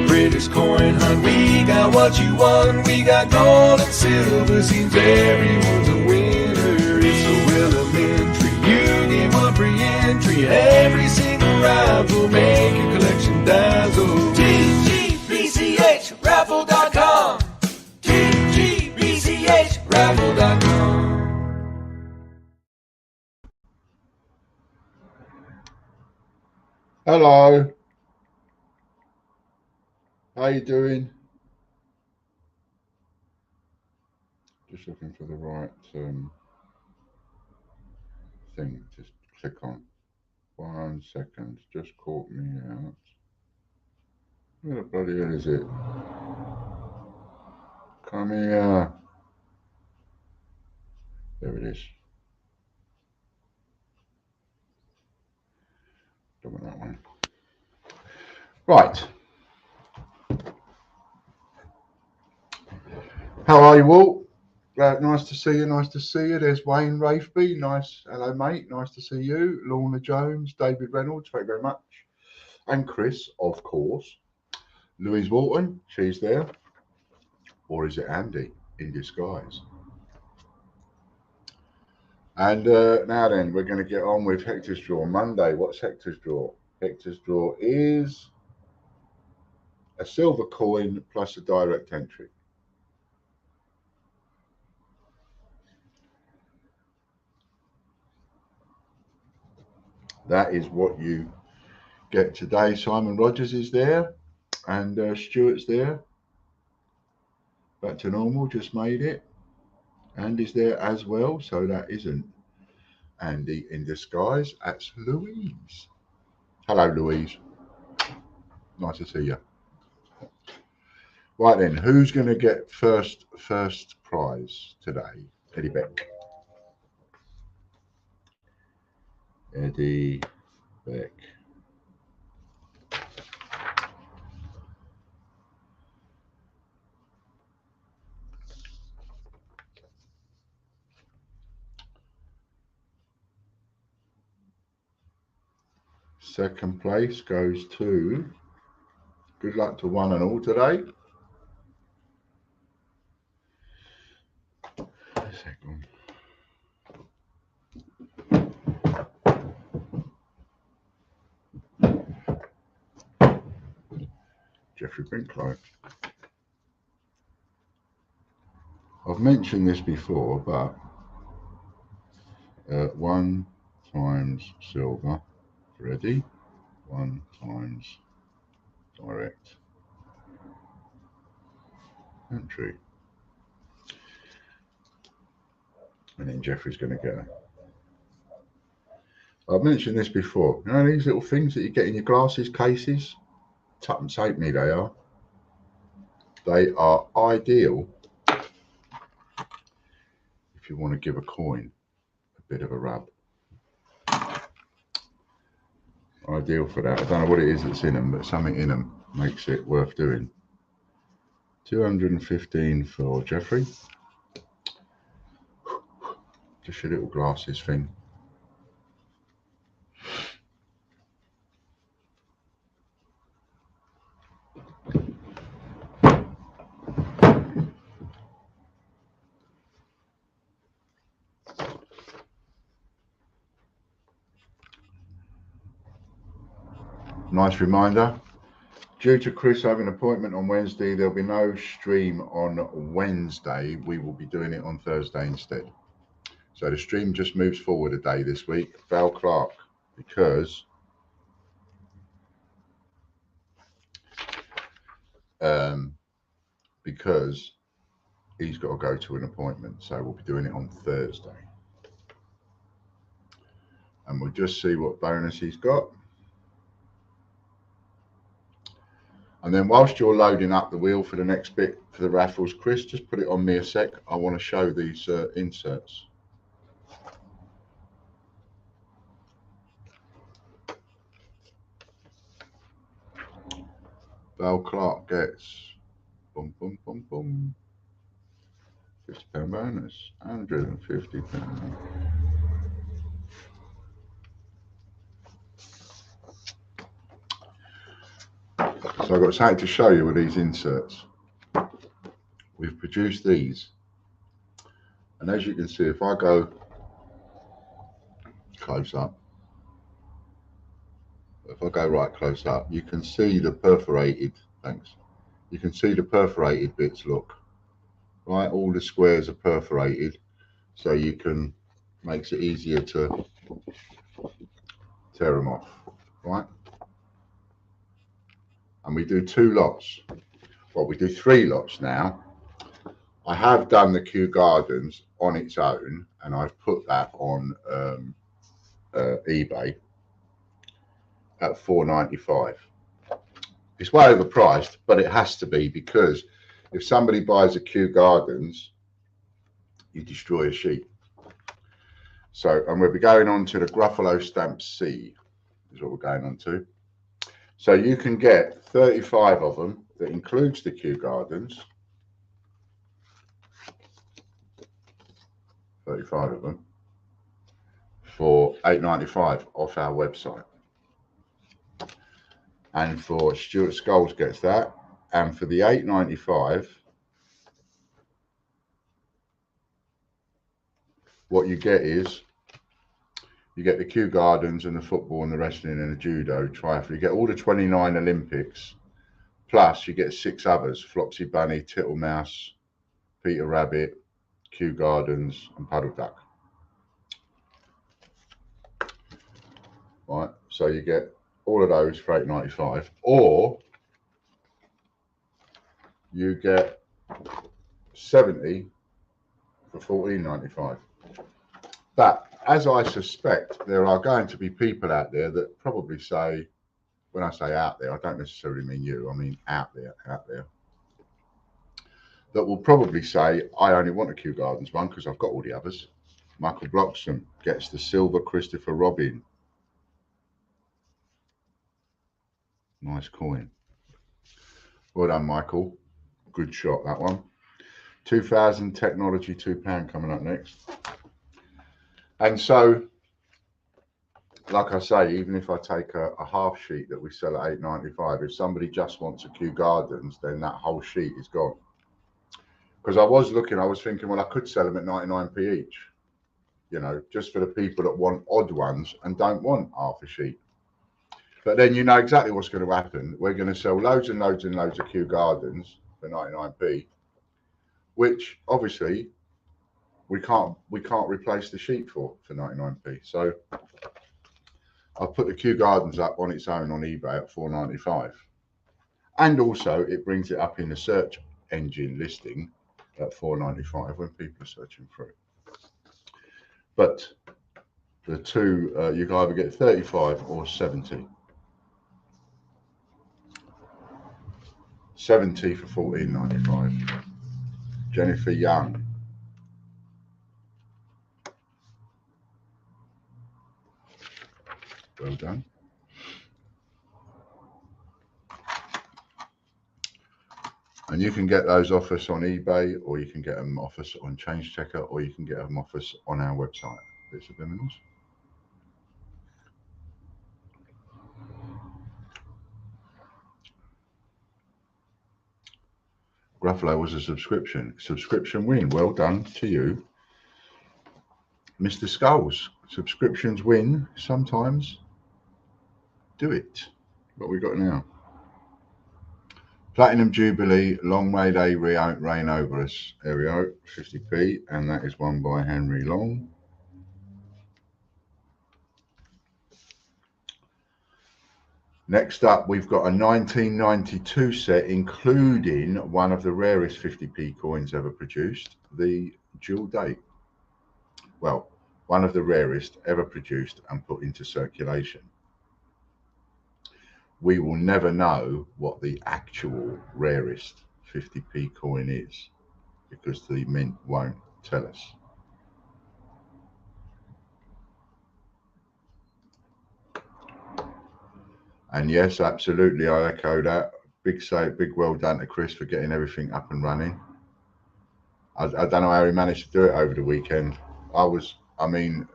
British coin hunt, we got what you want. We got gold and silver, seems everyone's a winner. It's so elementary, you get one free entry. Every single rifle make your collection dazzle. TGBCHraffle.com, TGBCHraffle.com. Hello. How you doing? Just looking for the right thing to click on. 1 second. Just caught me out. Where the bloody hell is it? Come here. There it is. Don't want that one. Right. How are you all? Nice to see you. Nice to see you. There's Wayne Wraithby. Nice. Hello, mate. Nice to see you. Lorna Jones, David Reynolds. Thank you very much. And Chris, of course. Louise Walton. She's there. Or is it Andy in disguise? And now then, we're going to get on with Hector's Draw. Monday, what's Hector's Draw? Hector's Draw is a silver coin plus a direct entry. That is what you get today. Simon Rogers is there and Stuart's there. Back to normal, just made it. Andy's there as well, so that isn't Andy in disguise. That's Louise. Hello, Louise. Nice to see you. Right then, who's going to get first prize today? Eddie Beck. Eddie Beck. Second place goes to, good luck to one and all today. Second. Jeffrey Brinklow. I've mentioned this before, but 1 times silver, ready, 1 times direct entry. And then Jeffrey's going to get it. I've mentioned this before. You know these little things that you get in your glasses cases? Tuppence halfpenny they are. They are ideal if you want to give a coin a bit of a rub. Ideal for that. I don't know what it is that's in them, but something in them makes it worth doing. 215 for Jeffrey. Just your little glasses thing. Nice reminder. Due to Chris having an appointment on Wednesday, there'll be no stream on Wednesday. We will be doing it on Thursday instead. So the stream just moves forward a day this week. Val Clark, because he's got to go to an appointment. So we'll be doing it on Thursday. And we'll just see what bonus he's got. And then whilst you're loading up the wheel for the next bit for the raffles, Chris, just put it on me a sec. I want to show these inserts. Val Clark gets boom, boom, boom, boom. £50 bonus, £150. So I've got something to show you with these inserts. We've produced these, and as you can see, if I go close up, if I go right close up, you can see the perforated, you can see the perforated bits, look, right, all the squares are perforated, so you can, makes it easier to tear them off, right? And we do 2 lots. Well, we do 3 lots now. I have done the Kew Gardens on its own, and I've put that on eBay at £4.95. It's way overpriced, but it has to be, because if somebody buys a Kew Gardens, you destroy a sheet. So, and we'll be going on to the Gruffalo Stamp C, is what we're going on to. So you can get 35 of them, that includes the Kew Gardens. 35 of them for £8.95 off our website. And for Stuart Skulls gets that. And for the £8.95, what you get is, you get the Kew Gardens and the football and the wrestling and the judo triathlon. You get all the 29 Olympics, plus you get 6 others: Flopsy Bunny, Tittlemouse, Peter Rabbit, Kew Gardens and Puddle Duck. Right, so you get all of those for £8.95, or you get 70 for £14.95. But as I suspect, there are going to be people out there that probably say, when I say out there, I don't necessarily mean you, I mean out there, that will probably say, I only want a Kew Gardens one because I've got all the others. Michael Bloxham gets the silver Christopher Robin. Nice coin. Well done, Michael. Good shot, that one. 2000 Technology £2 coming up next. And so, like I say, even if I take a half sheet that we sell at £8.95, if somebody just wants a Kew Gardens, then that whole sheet is gone. Because I was thinking, well, I could sell them at 99p each, you know, just for the people that want odd ones and don't want half a sheet. But then you know exactly what's going to happen. We're going to sell loads and loads and loads of Kew Gardens for 99p, which obviously we can't replace the sheet for 99p. So I've put the Kew Gardens up on its own on eBay at £4.95, and also it brings it up in the search engine listing at £4.95 when people are searching for it. But the two, you can either get 35 or 70. 70 for £14.95. Jennifer Young. Well done. And you can get those off us on eBay, or you can get them off us on Change Checker, or you can get them off us on our website, Bits of Liminals. Gruffalo was a subscription win. Well done to you, Mr. Skulls. Subscriptions win sometimes. Do it. What we got now? Platinum Jubilee, Long May They Reign Over Us, Aereo, 50p, and that is won by Henry Long. Next up, we've got a 1992 set, including one of the rarest 50p coins ever produced, the Dual Date. Well, one of the rarest ever produced and put into circulation. We will never know what the actual rarest 50p coin is, because the mint won't tell us. And yes, absolutely, I echo that. Big well done to Chris for getting everything up and running. I don't know how he managed to do it over the weekend. I mean,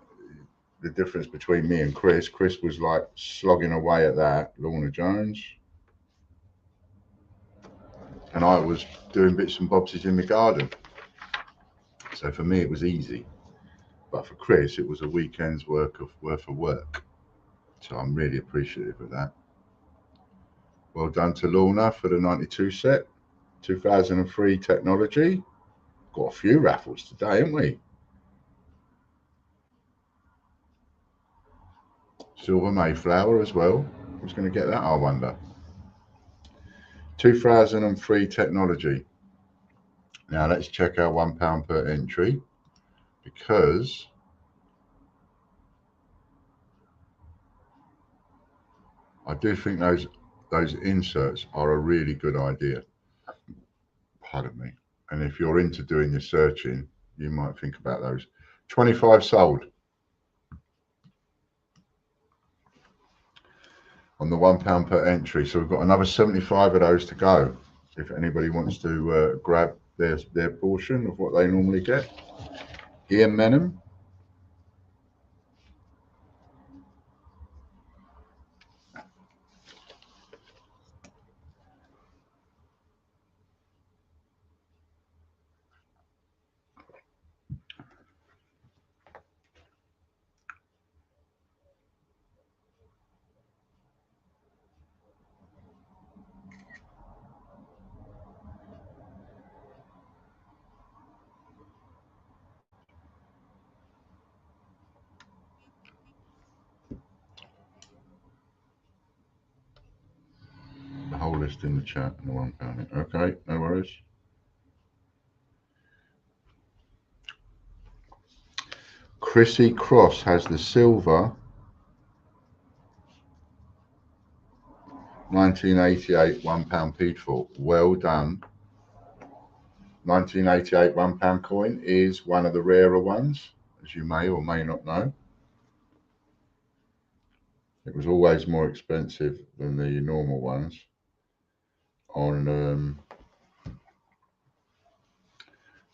the difference between me and Chris was like slogging away at that, Lorna Jones. And I was doing bits and bobs in the garden. So for me, it was easy. But for Chris, it was a weekend's worth of work. So I'm really appreciative of that. Well done to Lorna for the 92 set. 2003 technology. Got a few raffles today, haven't we? Silver Mayflower as well. Who's going to get that, I wonder? 2003 technology. Now let's check our £1 per entry, because I do think those inserts are a really good idea. Pardon me. And if you're into doing your searching, you might think about those. 25 sold on the £1 per entry. So we've got another 75 of those to go. If anybody wants to grab their portion of what they normally get. Ian Menham. The whole list in the chat and the £1. Okay, no worries. Chrissy Cross has the silver 1988 £1 Peatful. Well done. 1988 £1 coin is one of the rarer ones, as you may or may not know. It was always more expensive than the normal ones. It's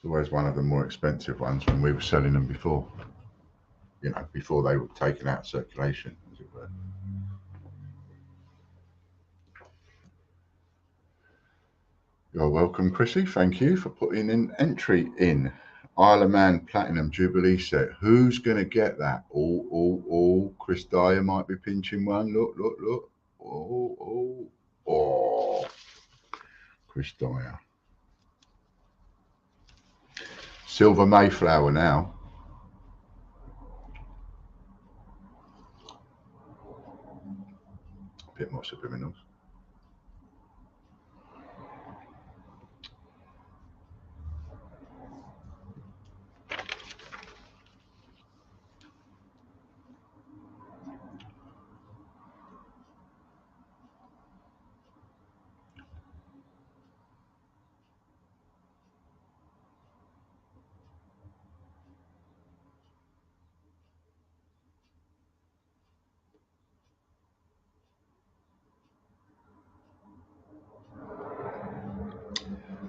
always one of the more expensive ones when we were selling them before. You know, before they were taken out of circulation, as it were. You're welcome, Chrissy. Thank you for putting an entry in. Isle of Man Platinum Jubilee set. Who's going to get that? Oh, Chris Dyer might be pinching one. Look. Oh. Chris Dyer. Silver Mayflower now. A bit more subliminals.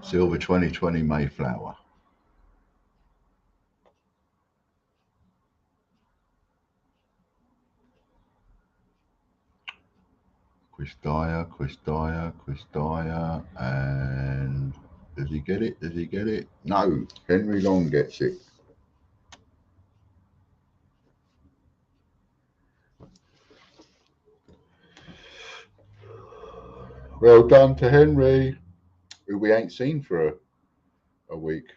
Silver 2020 Mayflower. Chris Dyer, and does he get it? No, Henry Long gets it. Well done to Henry, who we ain't seen for a week.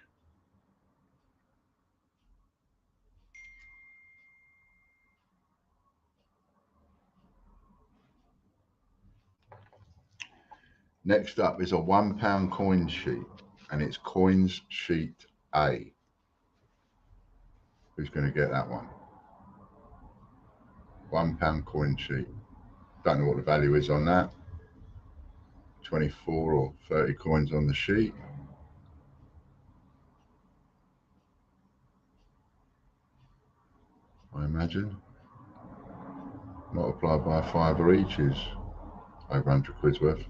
Next up is a £1 coin sheet, and it's coins sheet A. Who's going to get that one? £1 coin sheet. Don't know what the value is on that. 24 or 30 coins on the sheet. I imagine. Multiplied by £5 each is over 100 quid's worth.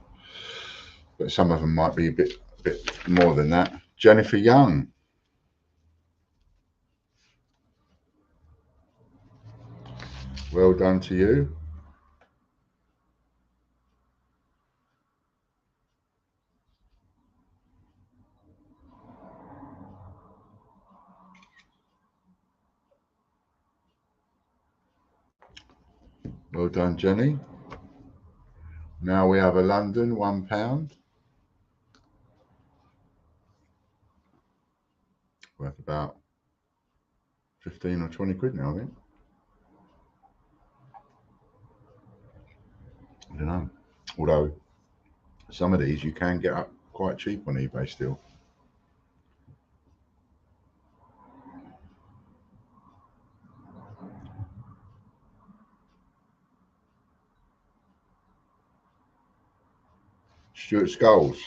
But some of them might be a bit more than that. Jennifer Young. Well done to you. Well done, Jenny. Now we have a London £1. Worth about 15 or 20 quid now, I think. I don't know. Although some of these you can get up quite cheap on eBay still. Stuart Skulls.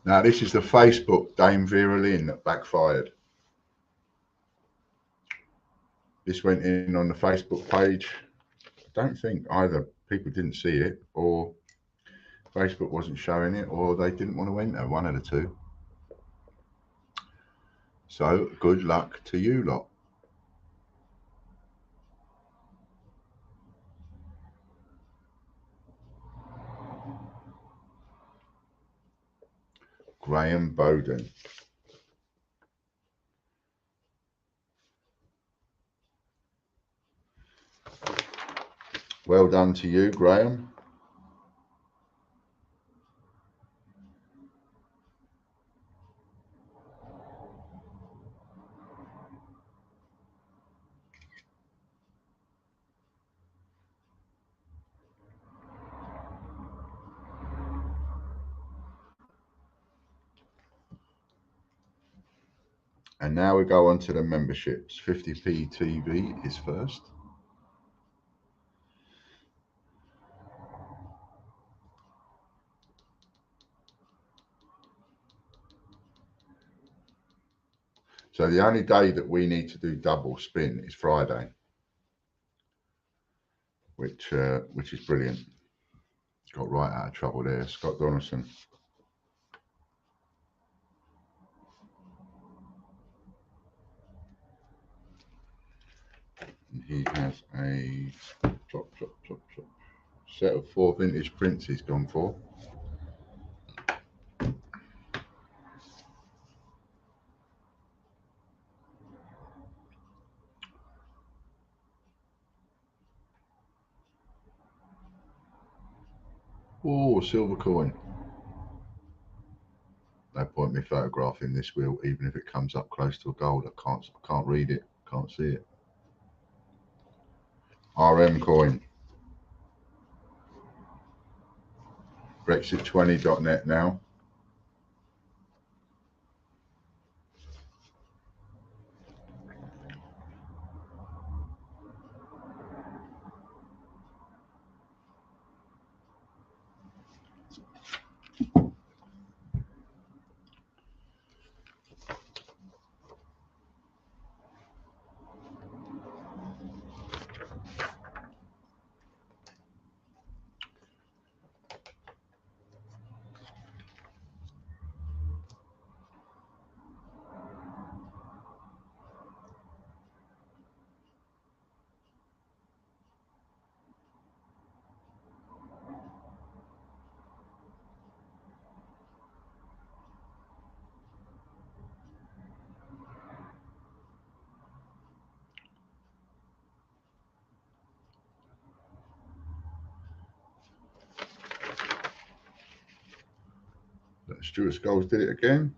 Now this is the Facebook Dame Vera Lynn that backfired. This went in on the Facebook page. I don't think either people didn't see it or Facebook wasn't showing it or they didn't want to enter, one of the two. So good luck to you lot. Graham Bowden. Well done to you, Graham. And now we go on to the memberships. 50p TV is first. So the only day that we need to do double spin is Friday, which is brilliant. Got right out of trouble there, Scott Donaldson. And he has a set of 4 vintage prints he's gone for. Oh, silver coin. No point me photographing this wheel, even if it comes up close to a gold. I can't read it, can't see it. RM coin. Brexit20.net now. Stuart Skulls did it again.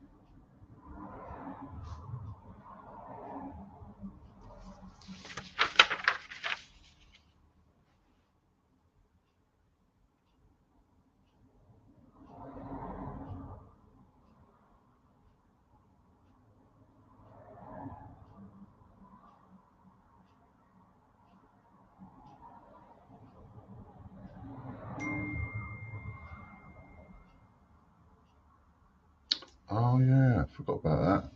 Oh yeah, I forgot about that.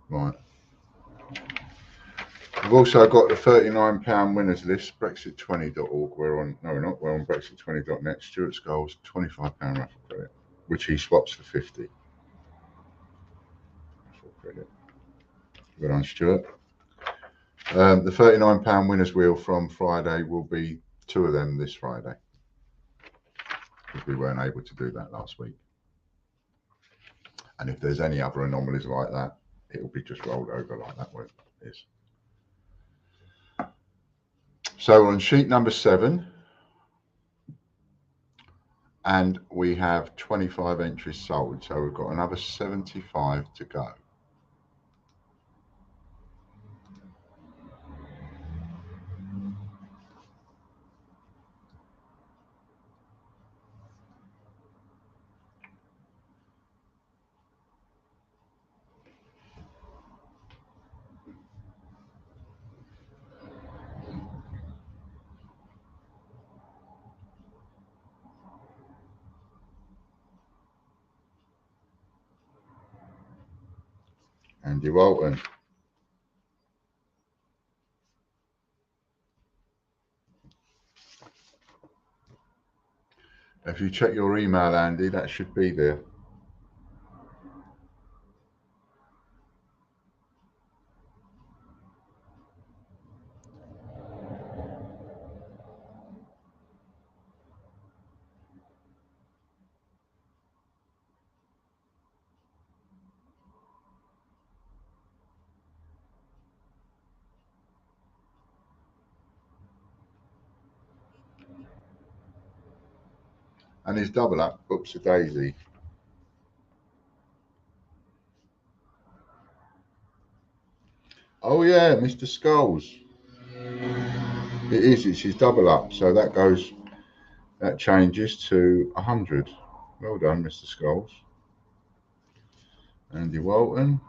Right. also got the £39 winners list, Brexit20.org. We're on Brexit20.net. Stuart Scholes, £25 raffle credit, which he swaps for 50. Raffle credit. Good on, Stuart. The £39 winners wheel from Friday will be 2 of them this Friday, because we weren't able to do that last week. And if there's any other anomalies like that, it will be just rolled over like that way it is. So on sheet number 7, and we have 25 entries sold, so we've got another 75 to go. Andy Walton. If you check your email, Andy, that should be there. And his double up, oops a daisy. Oh yeah, Mr. Scholes. It is, it's his double up, so that changes to 100. Well done, Mr. Scholes. Andy Walton.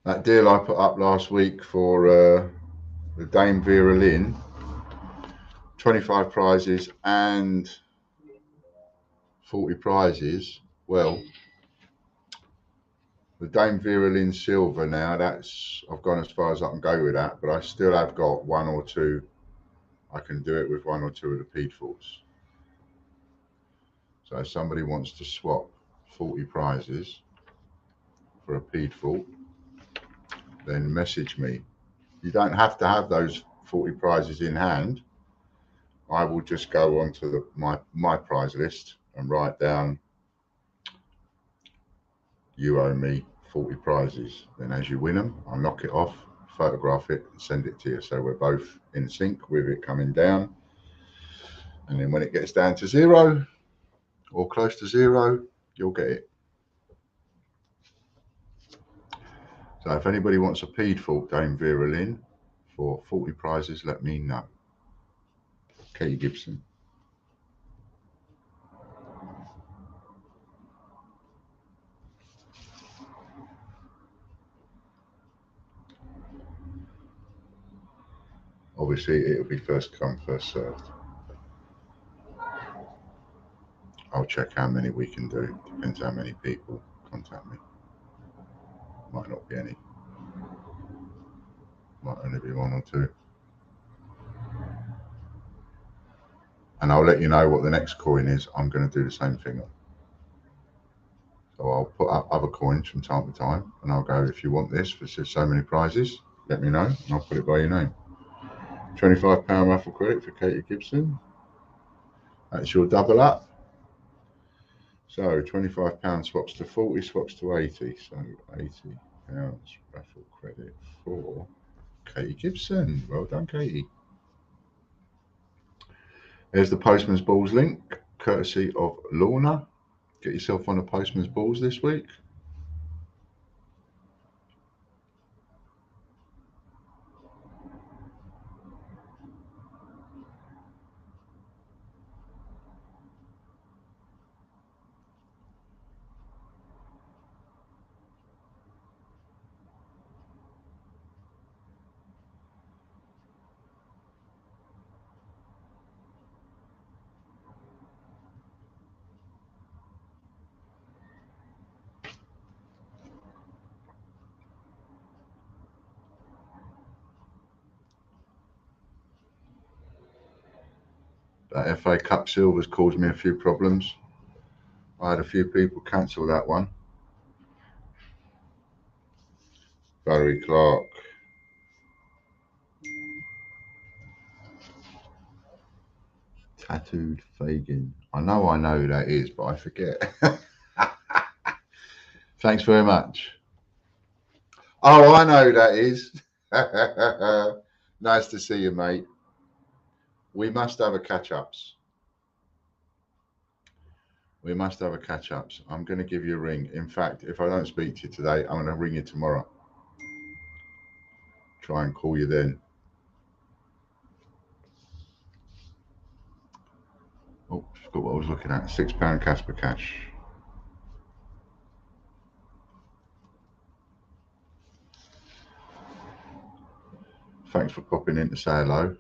That deal I put up last week for the Dame Vera Lynn, 25 prizes and 40 prizes. Well, the Dame Vera Lynn Silver now, I've gone as far as I can go with that, but I still have got 1 or 2. I can do it with 1 or 2 of the Peedforts. So if somebody wants to swap 40 prizes for a Peedfort, then message me. You don't have to have those 40 prizes in hand. I will just go onto my prize list and write down, you owe me 40 prizes. Then as you win them, I'll knock it off, photograph it and send it to you, so we're both in sync with it coming down. And then when it gets down to 0 or close to 0, you'll get it. So if anybody wants a Peedfort Dame Vera Lynn for 40 prizes, let me know. Katie Gibson. Obviously, it'll be first come, first served. I'll check how many we can do. Depends how many people contact me. Might not be any. Might only be 1 or 2. And I'll let you know what the next coin is. I'm going to do the same thing on. So I'll put up other coins from time to time, and I'll go, if you want this for so many prizes, let me know, and I'll put it by your name. £25 raffle credit for Katie Gibson. That's your double up. So £25 swaps to 40, swaps to 80. So £80 raffle credit for Katie Gibson. Well done, Katie. There's the Postman's Balls link, courtesy of Lorna. Get yourself on the Postman's Balls this week. That FA Cup Silver's caused me a few problems. I had a few people cancel that one. Barry Clark. Tattooed Fagin. I know who that is, but I forget. Thanks very much. Oh, I know who that is. Nice to see you, mate. We must have a catch-ups. We must have a catch-ups. I'm going to give you a ring. In fact, if I don't speak to you today, I'm going to ring you tomorrow. Try and call you then. Oh, forgot what I was looking at. £6 Casper Cash. Thanks for popping in to say hello.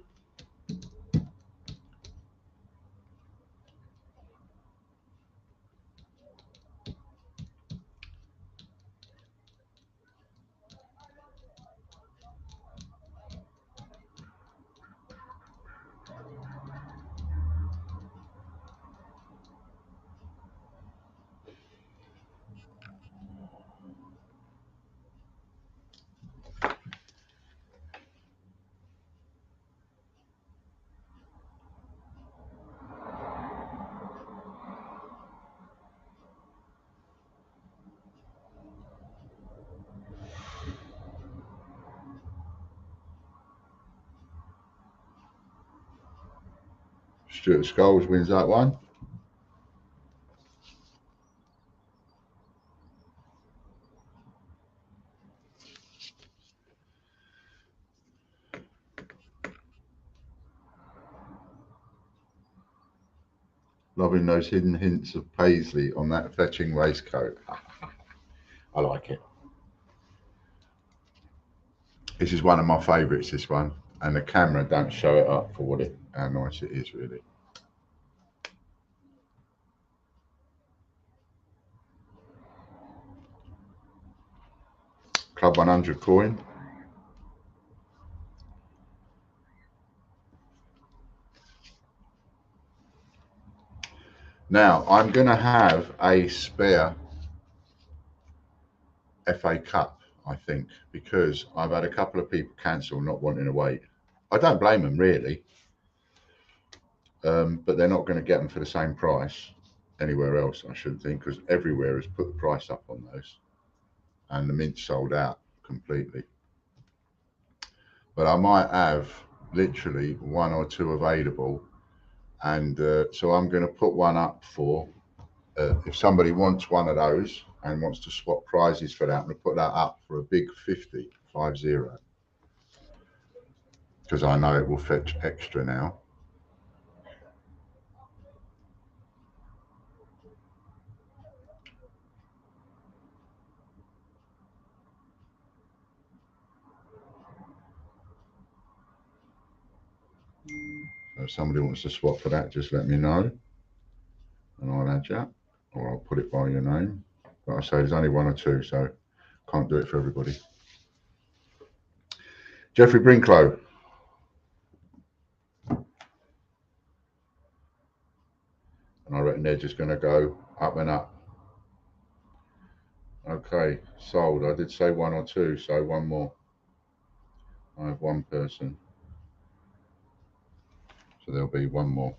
Stuart Scholes wins that one. Loving those hidden hints of paisley on that fetching waistcoat. I like it. This is one of my favourites, this one. And the camera don't show it up for how nice it is, really. Club 100 coin. Now, I'm going to have a spare FA Cup, I think, because I've had a couple of people cancel not wanting to wait. I don't blame them, really. But they're not going to get them for the same price anywhere else, I shouldn't think, because everywhere has put the price up on those. And the mint sold out completely. But I might have literally one or two available. And so I'm going to put one up for, if somebody wants one of those and wants to swap prizes for that, I'm going to put that up for a big 50. Because I know it will fetch extra now. So if somebody wants to swap for that, just let me know and I'll add you, or I'll put it by your name. But I say there's only one or two, so can't do it for everybody. Jeffrey Brinklow. And I reckon they're just going to go up and up. Okay, sold. I did say one or two, so one more. I have one person. So there'll be one more.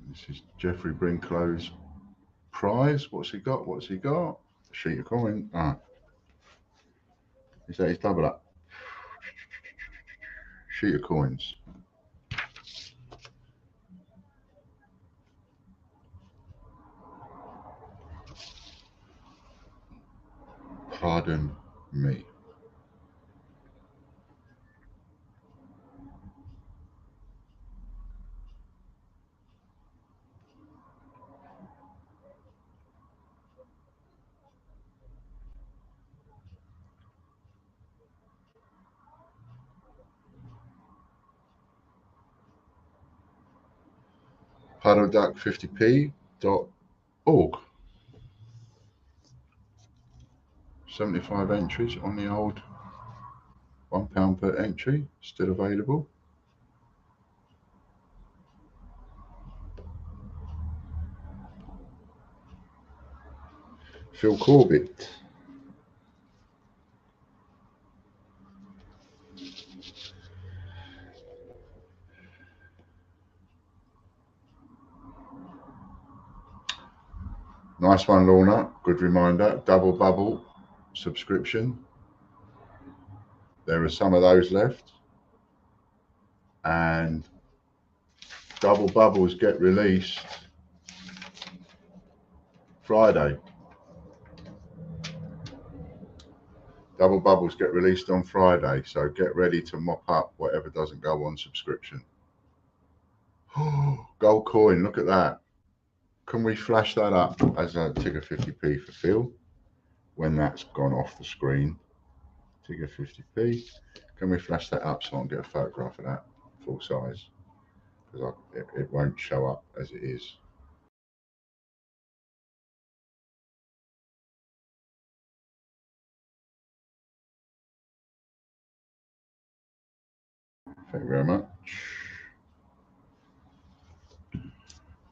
This is Jeffrey Brinklow's prize. What's he got? What's he got? A sheet of coin. Ah. Is that his double up? Sheet of coins. Pardon me. Puddle Duck 50p. 75 entries on the old £1 per entry, still available. Phil Corbett. Nice one, Lorna. Good reminder. Double Bubble subscription. There are some of those left. And Double Bubbles get released Friday. Double Bubbles get released on Friday, so get ready to mop up whatever doesn't go on subscription. Gold coin, look at that. Can we flash that up as a Tigger 50p for Phil when that's gone off the screen? Tigger 50p. Can we flash that up so I can get a photograph of that full size? Because it won't show up as it is. Thank you very much.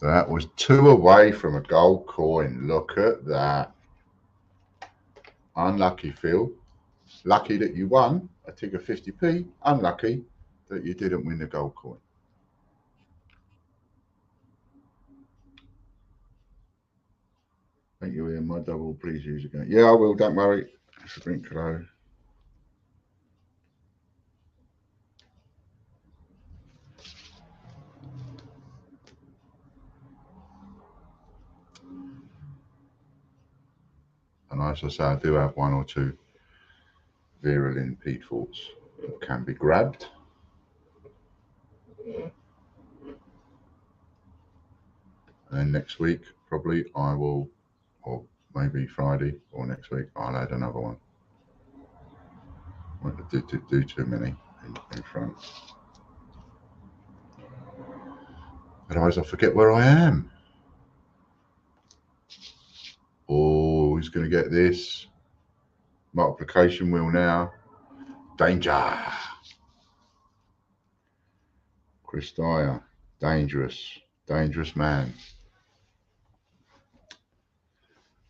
That was 2 away from a gold coin. Look at that. Unlucky, Phil. Lucky that you won a Tigger 50p. Unlucky that you didn't win the gold coin. Thank you, Ian. My double, please use again. Yeah, I will. Don't worry. Sprinkler. And as I say, I do have 1 or 2 Vera Lynn Peatforts that can be grabbed. And then next week, probably I will, or maybe Friday or next week, I'll add another one. I won't do too many in front. Otherwise, I'll forget where I am. Oh, who's going to get this? Multiplication wheel now. Danger. Chris Dyer. Dangerous. Dangerous man.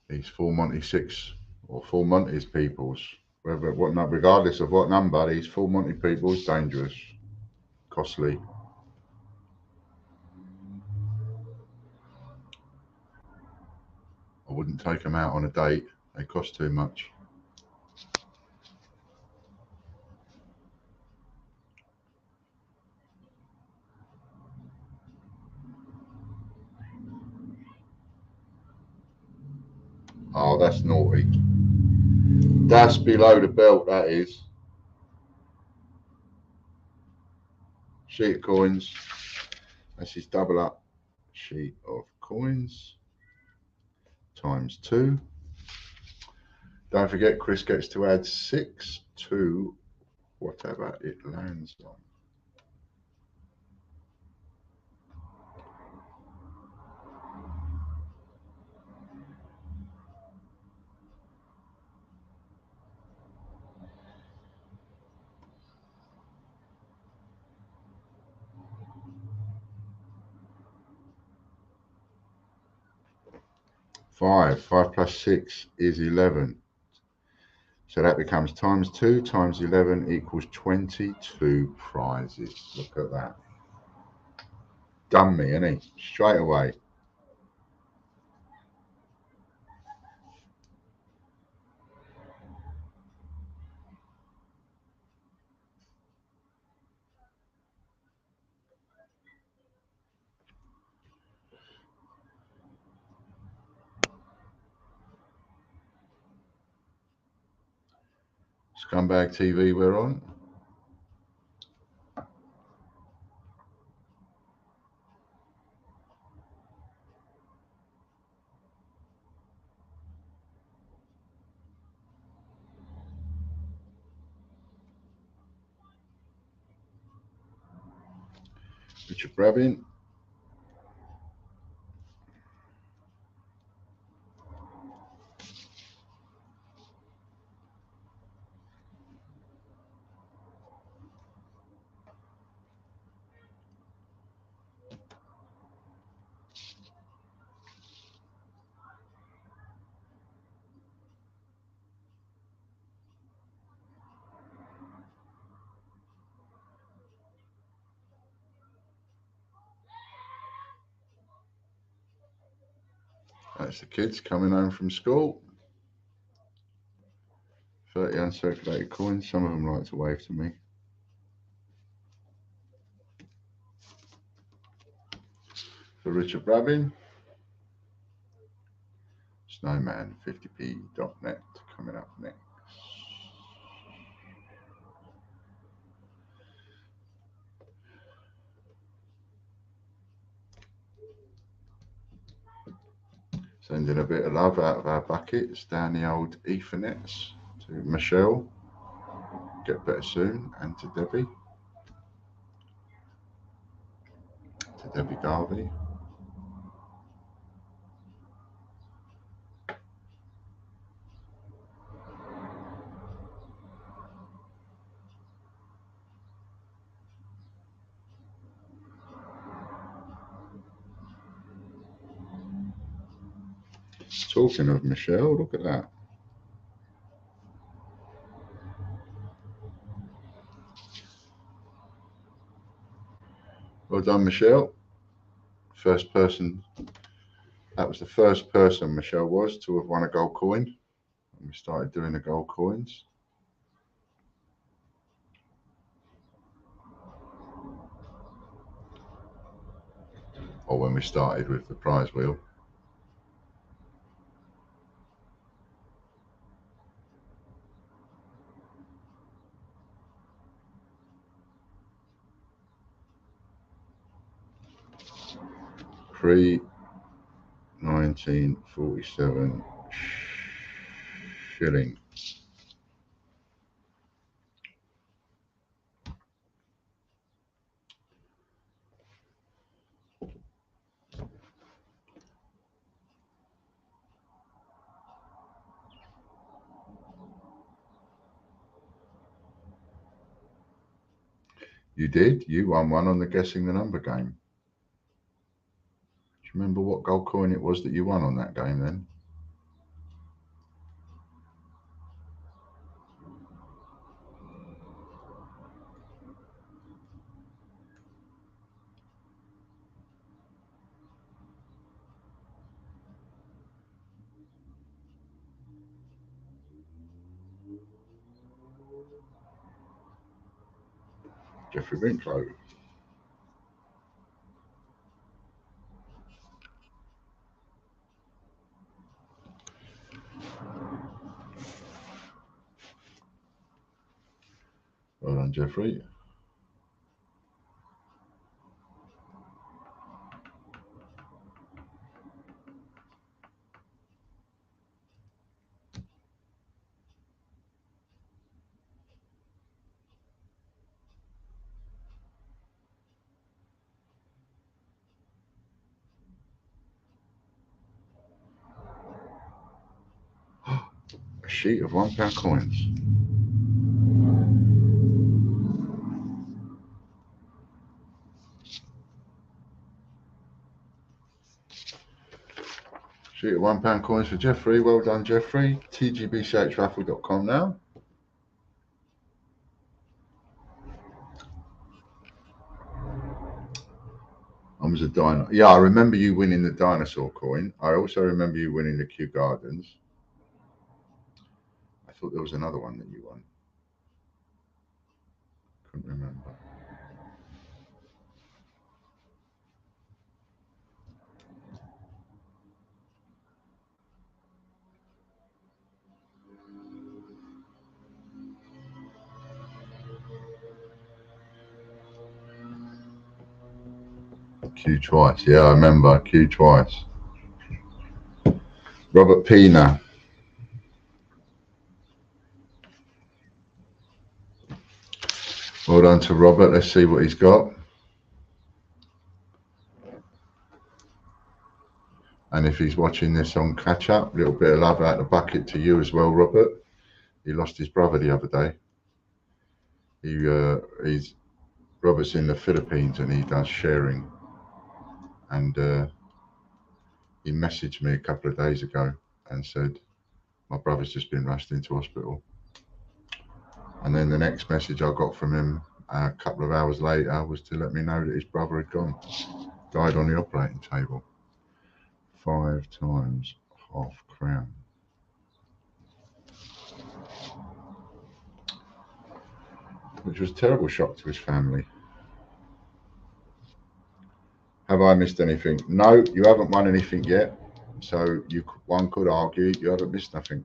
These full Monty 6 or full Monty's peoples. Regardless of what number, these full Monty peoples, dangerous. Costly. I wouldn't take them out on a date. They cost too much. Oh, that's naughty. That's below the belt, that is. Sheet of coins. That's his double up sheet of coins. Times 2. Don't forget, Chris gets to add 6 to whatever it lands on. Five plus 6 is 11. So that becomes times 2 times 11 equals 22 prizes. Look at that. Done me, innit? Straight away. Scumbag TV we're on. Richard Brabin. That's the kids coming home from school. 30 uncirculated coins. Some of them like to wave to me. For Richard Rabin. Snowman 50p.net coming up next. Sending a bit of love out of our buckets down the old Ethernets to Michelle, get better soon, and to Debbie Garvey. Talking of Michelle, look at that. Well done, Michelle. First person, that was the first person Michelle was to have won a gold coin. And we started doing the gold coins. Or when we started with the prize wheel. Pre-1947 shilling. You did? You won one on the guessing the number game. Do you remember what gold coin it was that you won on that game then? Jeffrey Winklow. Well done, Jeffrey. A sheet of £1 coins. Sheet of £1 coins for Jeffrey. Well done, Jeffrey. TGBCHraffle.com now. I was a dino. Yeah, I remember you winning the dinosaur coin. I also remember you winning the Kew Gardens. I thought there was another one that you won. Couldn't remember. Q twice. Yeah, I remember Q twice. Robert Pena. Well done to Robert. Let's see what he's got. And if he's watching this on catch up, a little bit of love out the bucket to you as well, Robert. He lost his brother the other day. Robert's in the Philippines and he does sharing. And he messaged me a couple of days ago and said, my brother's just been rushed into hospital. And then the next message I got from him a couple of hours later was to let me know that his brother had died on the operating table. 5 times £half. Which was a terrible shock to his family. Have I missed anything? No, you haven't won anything yet. So one could argue you haven't missed nothing.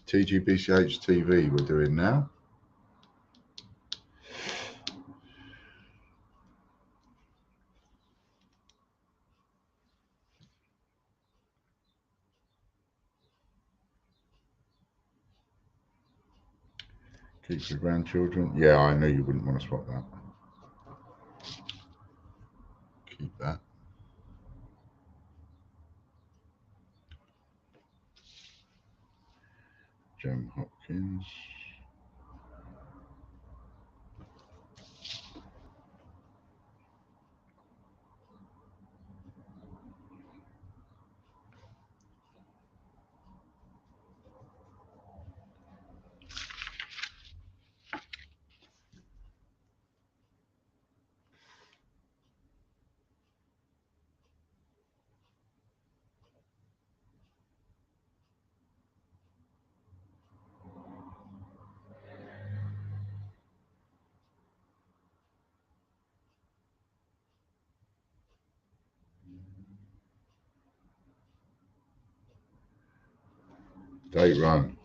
TGBCH TV we're doing now. Keep your grandchildren. Yeah, I knew you wouldn't want to swap that. Keep that. Jem Hopkins. Date run.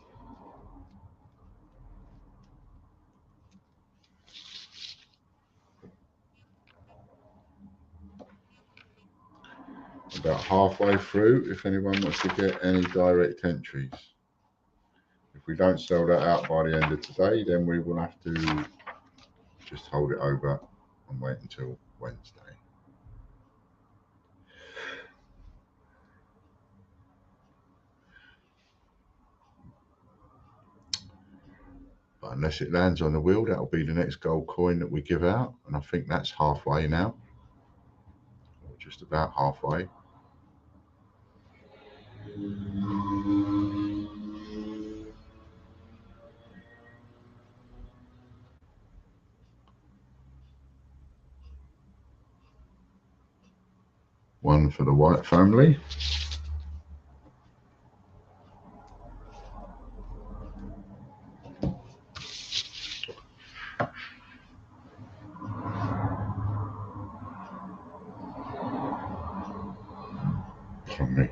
About halfway through, if anyone wants to get any direct entries. If we don't sell that out by the end of today, then we will have to just hold it over and wait until Wednesday. But unless it lands on the wheel, that'll be the next gold coin that we give out. And I think that's halfway now. Or just about halfway. One for the White family. From me.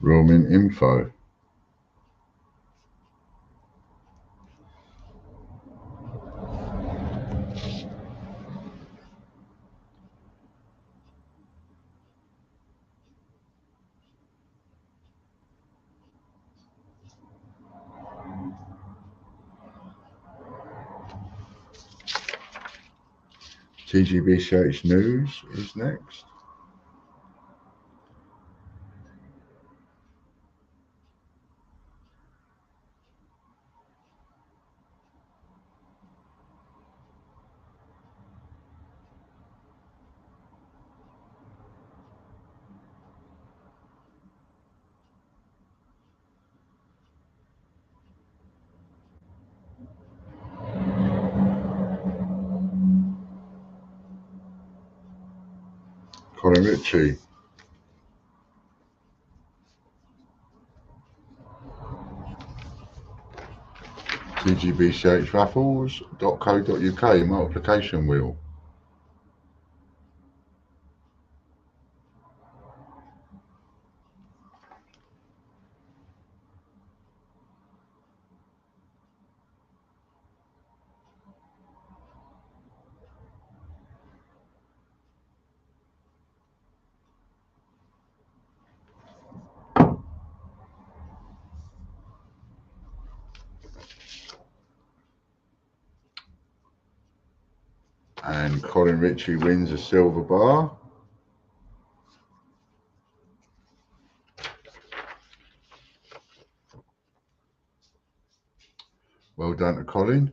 Roaming info. TGBCH News is next. Colin Ritchie. TGBCHraffles.co.uk multiplication wheel. And Colin Ritchie wins a silver bar. Well done to Colin.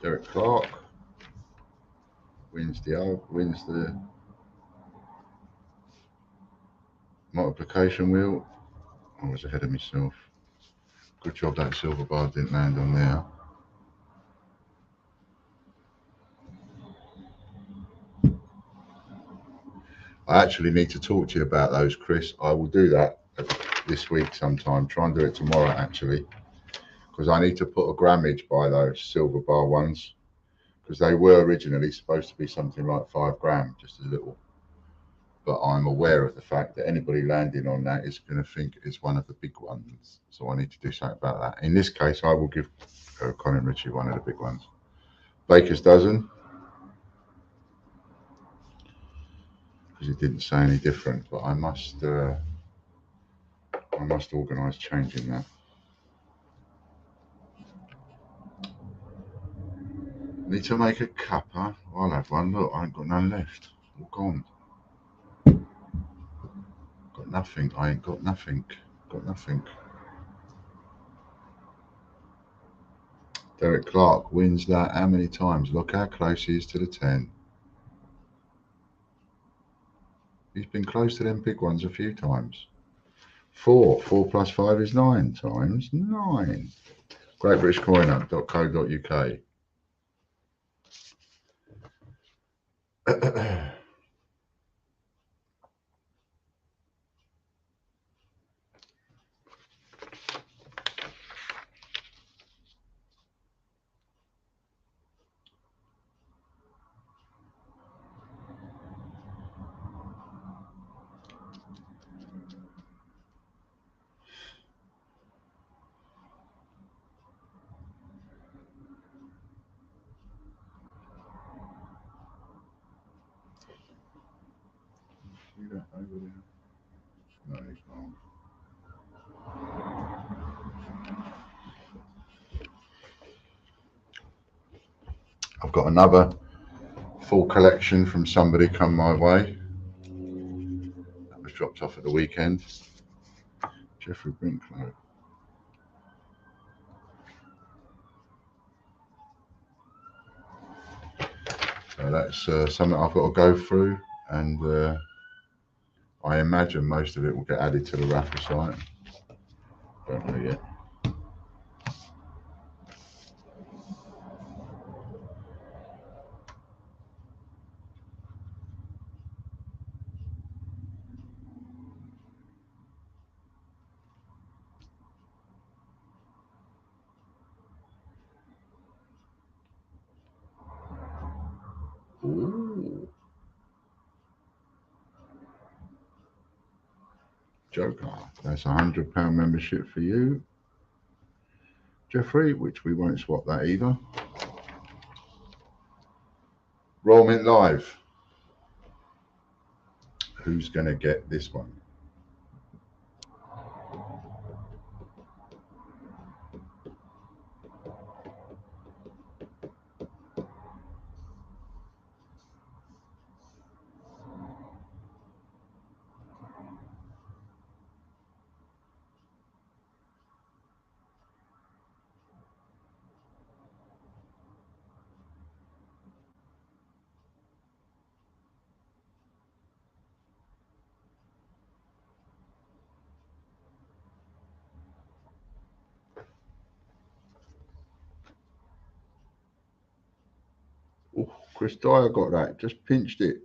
Derek Clark wins the multiplication wheel. I was ahead of myself. Good job that silver bar didn't land on there. I actually need to talk to you about those, Chris. I will do that this week sometime. Try and do it tomorrow, actually, because I need to put a grammage by those silver bar ones, because they were originally supposed to be something like 5 grams, just a little. But I'm aware of the fact that anybody landing on that is going to think it's one of the big ones. So I need to do something about that. In this case, I will give Colin Ritchie one of the big ones. Baker's dozen, because it didn't say any different. But I must organise changing that. Need to make a cup, huh? I'll have one. Look, I ain't got none left. All gone. Got nothing. I ain't got nothing. Got nothing. Derek Clark wins that how many times? Look how close he is to the 10. He's been close to them big ones a few times. 4 plus 5 is 9 times 9. GreatBritishCoiner.co.uk. See that over there? No, he's not. I've got another full collection from somebody come my way. That was dropped off at the weekend. Jeffrey Brinklow. So that's something I've got to go through, and I imagine most of it will get added to the raffle site. Don't know yet. Ooh. Joker. That's £100 membership for you, Jeffrey, which we won't swap that either. Roll Mint Live. Who's going to get this one? Oh, Chris Dyer got that. Just pinched it.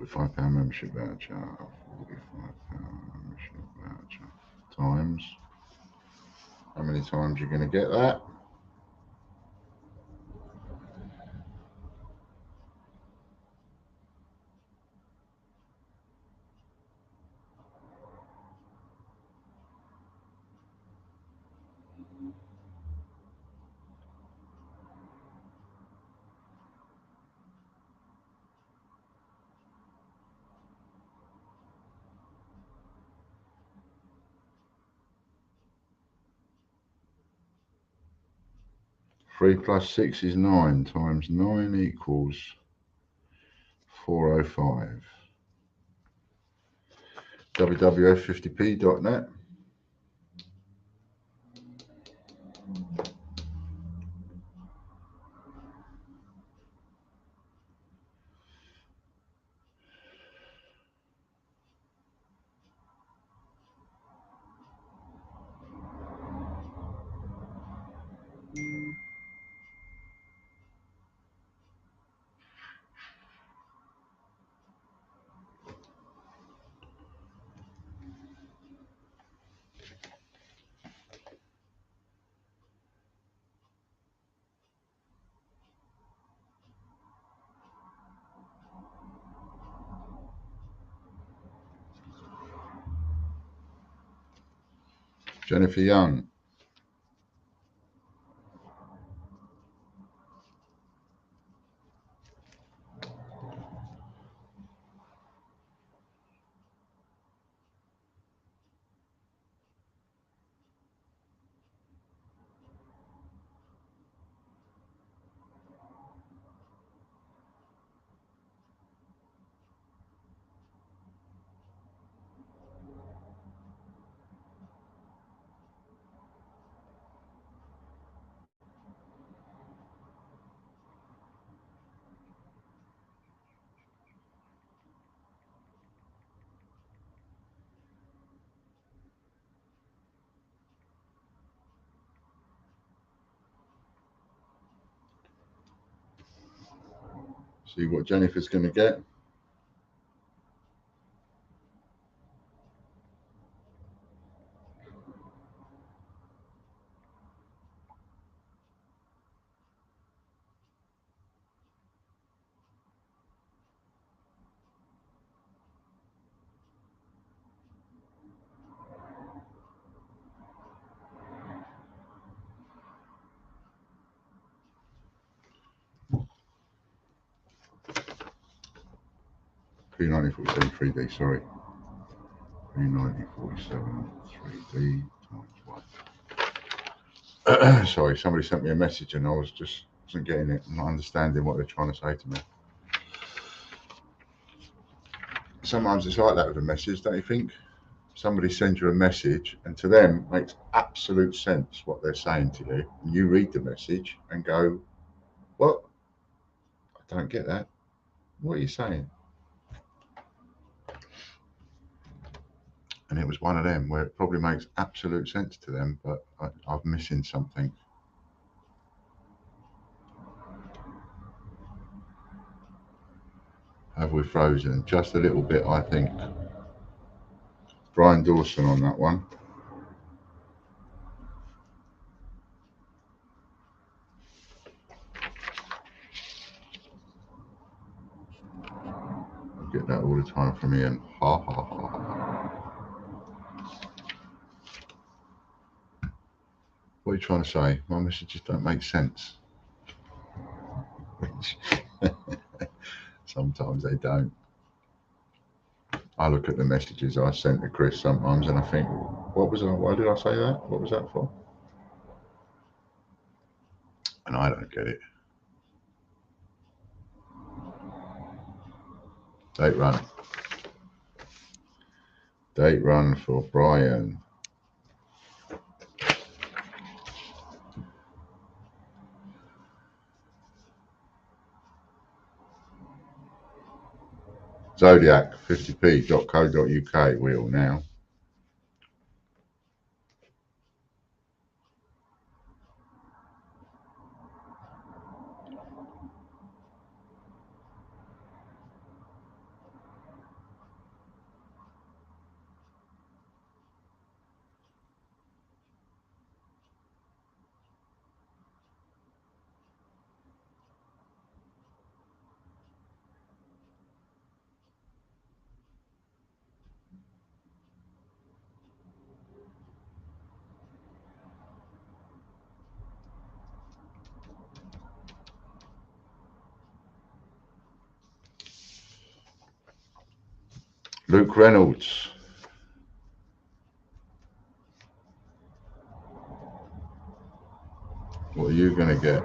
£45 membership voucher. £45 membership voucher times. How many times you're going to get that? Three plus 6 is 9 times 9 equals 405. WWF50p.net. Jennifer Young. See what Jennifer's going to get. P9047 3D, sorry. P9047 3D times 1. Sorry, somebody sent me a message and I wasn't getting it, not understanding what they're trying to say to me. Sometimes it's like that with a message, don't you think? Somebody sends you a message and to them it makes absolute sense what they're saying to you. And you read the message and go, what? I don't get that. What are you saying? And it was one of them where it probably makes absolute sense to them, but I'm missing something. Have we frozen? Just a little bit, I think. Brian Dawson on that one. I get that all the time from Ian. Ha ha ha ha. What are you trying to say? My messages don't make sense. Sometimes they don't. I look at the messages I sent to Chris sometimes and I think, why did I say that? What was that for? And I don't get it. Date run. Date run for Brian. Zodiac 50p.co.uk wheel now. Luke Reynolds. What are you going to get?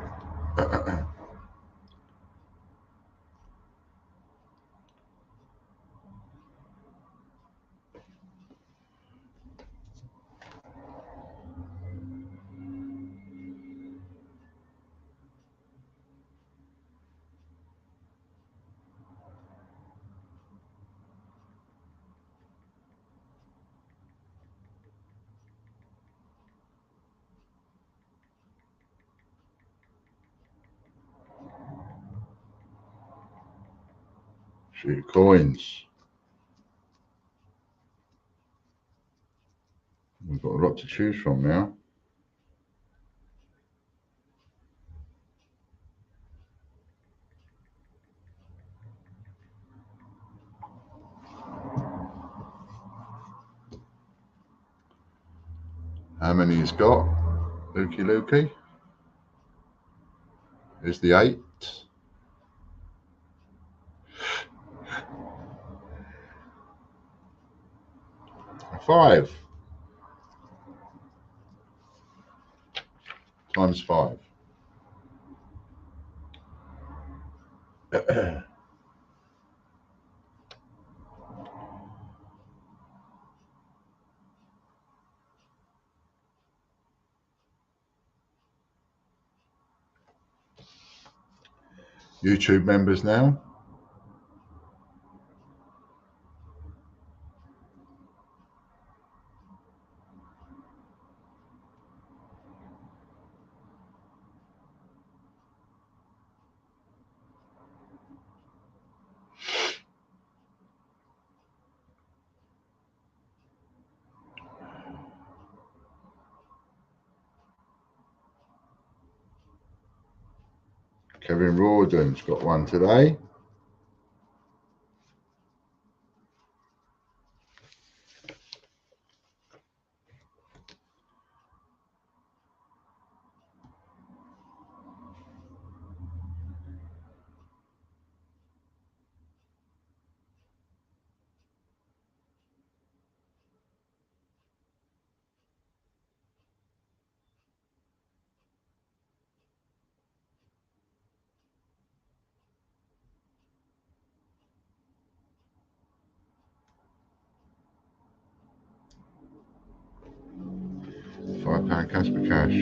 Shoot coins. We've got a lot to choose from now. How many he's got? Lukey. Here's the 8. 5 times 5. YouTube members now. Kevin Rawdon's got one today. £5 Casper Cash.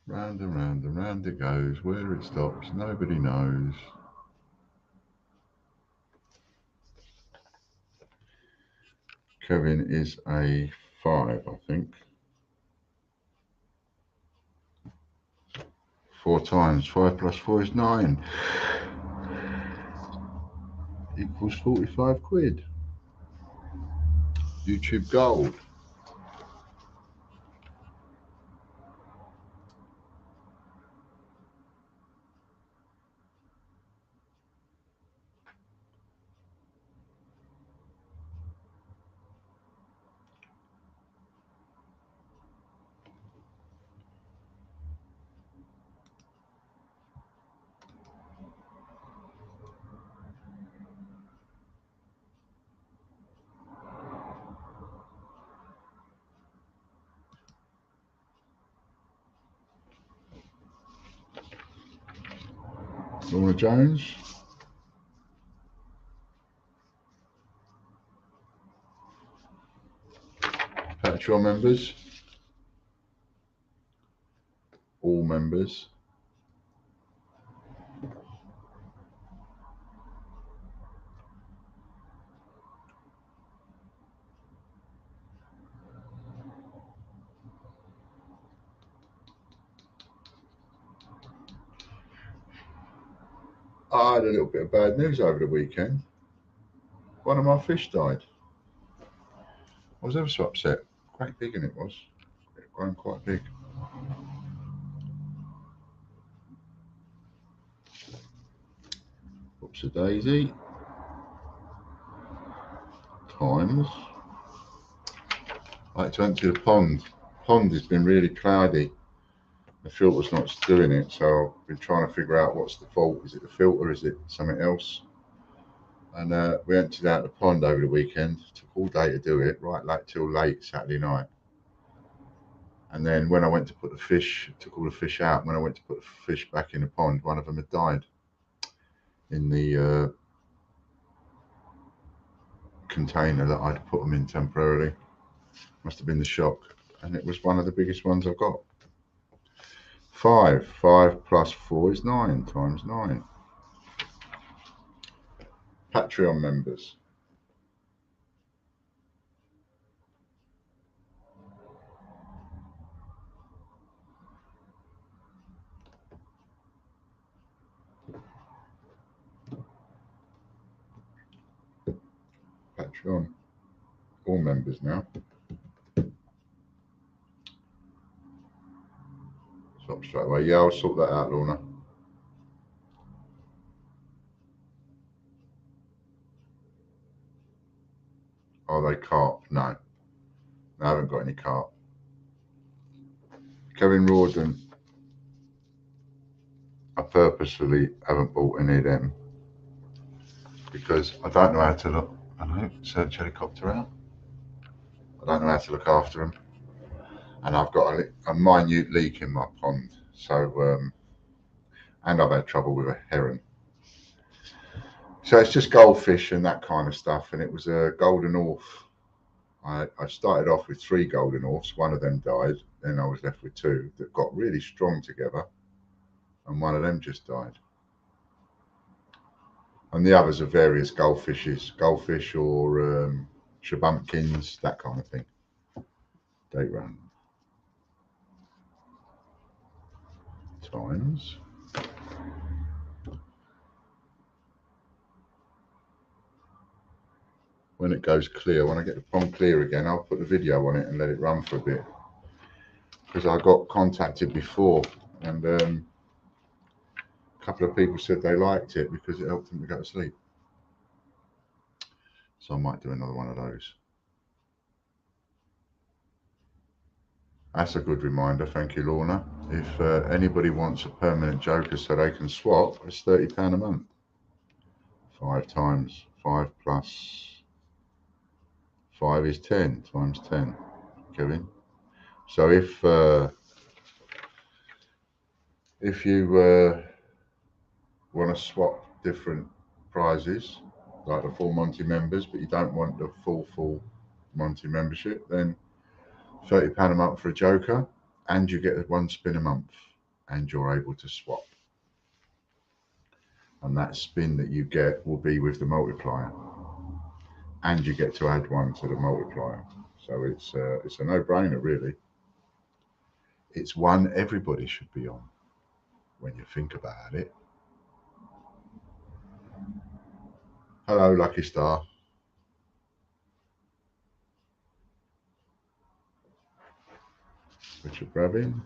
Round and round and round it goes. Where it stops, nobody knows. Kevin is a 5, I think. 4 times 5 plus 4 is 9. Equals 45 quid. YouTube Gold. Lorna Jones. Patreon members. All members. I had a little bit of bad news over the weekend. One of my fish died. I was ever so upset. Quite big, and it was. It grown quite big. Whoops a daisy. Times. I like to empty the pond. Pond has been really cloudy. The filter's not doing it, so I've been trying to figure out what's the fault. Is it the filter? Is it something else? And we emptied out the pond over the weekend. It took all day to do it, right like till late Saturday night. And then when I went to put the fish, took all the fish out. When I went to put the fish back in the pond, one of them had died in the container that I'd put them in temporarily. Must have been the shock. And it was one of the biggest ones I've got. 5. 5 plus 4 is 9 times 9. Patreon members. Patreon. All members now. Stop straight away. Yeah, I'll sort that out, Lorna. Are they carp? No. I haven't got any carp. Kevin Rawdon. I purposefully haven't bought any of them because I don't know how to look. I don't know, search helicopter out. I don't know how to look after them. And I've got a minute leak in my pond. So, and I've had trouble with a heron. So it's just goldfish and that kind of stuff. And it was a golden orf. I started off with 3 golden orfs. One of them died. Then I was left with 2 that got really strong together. And one of them just died. And the others are various goldfishes. Goldfish or shabumpkins, that kind of thing. Date run. Times. When it goes clear, when I get the pond clear again, I'll put the video on it and let it run for a bit. Because I got contacted before and a couple of people said they liked it because it helped them to go to sleep. So I might do another one of those. That's a good reminder. Thank you, Lorna. If anybody wants a permanent joker so they can swap, it's £30 a month. 5 times 5 plus 5 is 10 times 10, Kevin. So if you want to swap different prizes, like the full Monty members, but you don't want the full Monty membership, then £30 a month for a joker, and you get 1 spin a month, and you're able to swap. And that spin that you get will be with the multiplier, and you get to add 1 to the multiplier. So it's a no-brainer, really. It's one everybody should be on when you think about it. Hello, Lucky Star. Richard Brabin.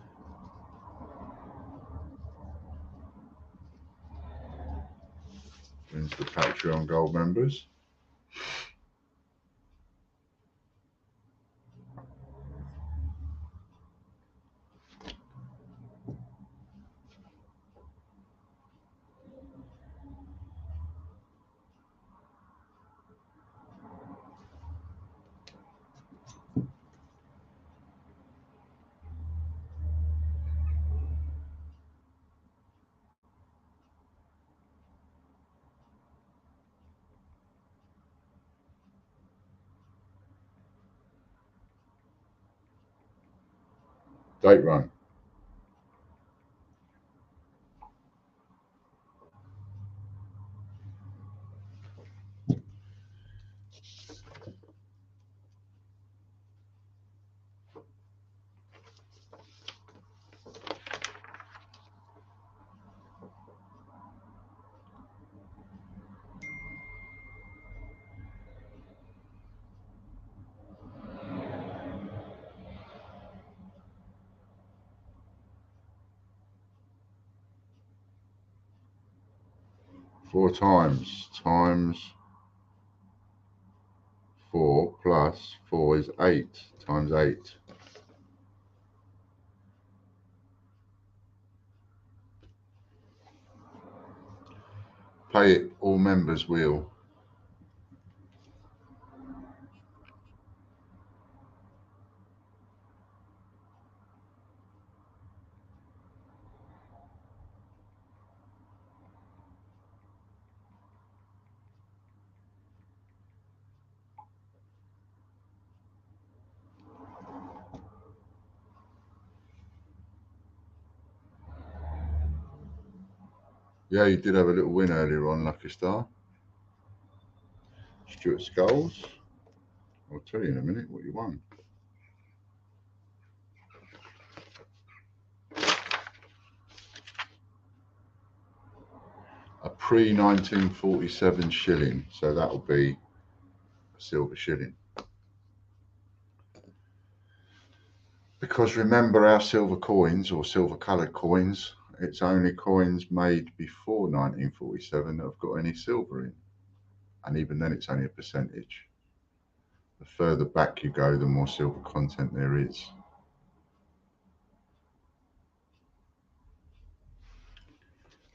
Wins the Patreon Gold members. Date run. 4 times 4 plus 4 is 8 times 8. Pay it, all members will. Yeah, you did have a little win earlier on, Lucky Star. Stuart Skulls. I'll tell you in a minute what you won. A pre-1947 shilling, so that'll be a silver shilling. Because remember, our silver coins or silver coloured coins, it's only coins made before 1947 that have got any silver in. And even then it's only a percentage. The further back you go, the more silver content there is.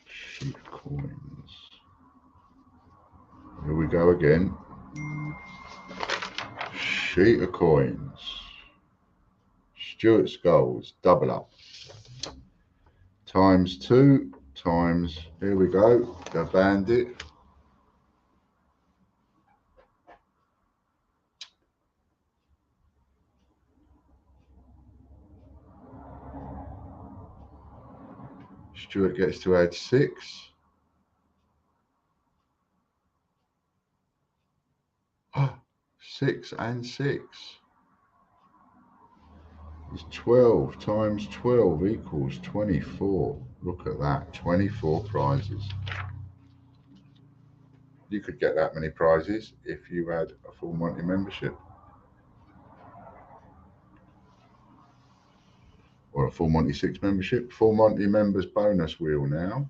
Sheet coins. Here we go again. Sheet of coins. Stuart Skulls, double up. Times 2 times, here we go, the bandit. Stuart gets to add 6. Oh, 6 and 6 is 12 times 12 equals 24. Look at that, 24 prizes. You could get that many prizes if you had a full Monty membership. Or a full Monty 6 membership. Full Monty members bonus wheel now.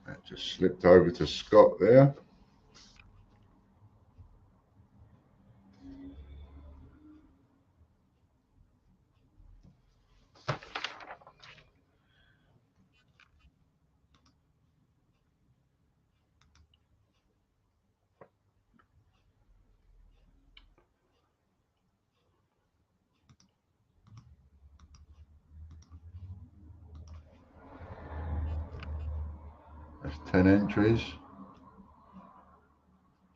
That just slipped over to Scott there. That's 10 entries.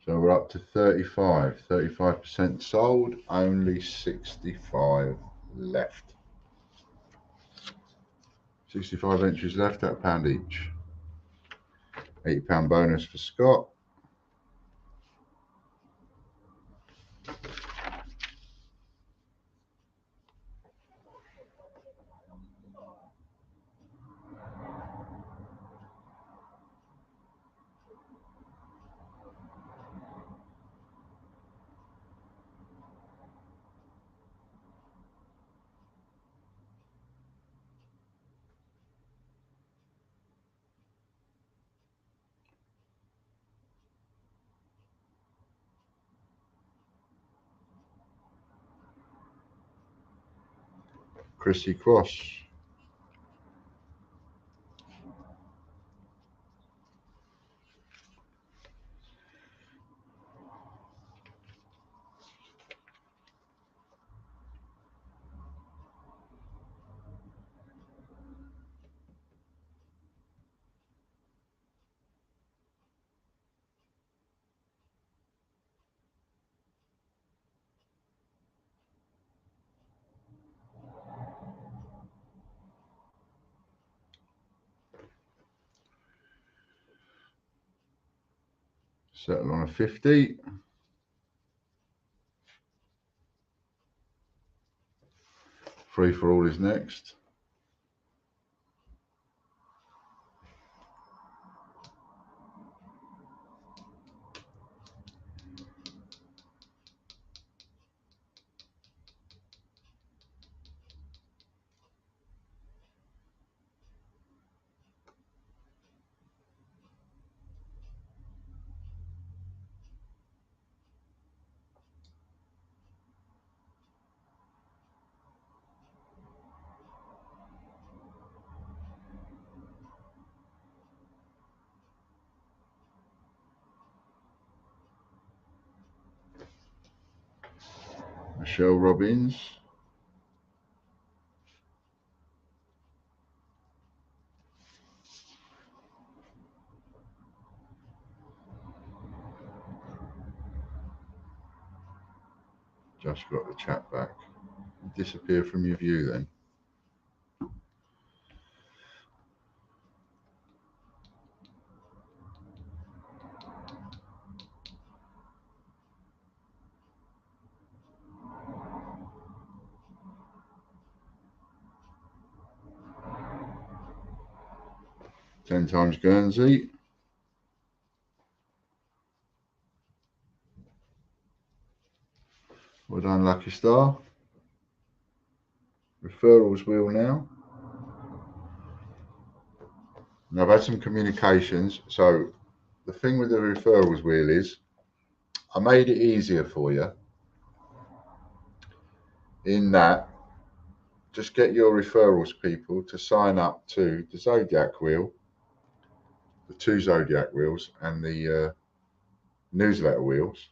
So we're up to 35. 35% sold, only 65 left. 65 entries left at £1 each. £80 bonus for Scott. Chrissy Cross. Settle on a 50. Free for all is next. Michelle Robbins. Just got the chat back. Disappear from your view then. Ten times Guernsey. Well done, Lucky Star. Referrals wheel now. Now I've had some communications. So the thing with the referrals wheel is I made it easier for you in that just get your referrals people to sign up to the Zodiac wheel, the 2 Zodiac wheels and the newsletter wheels.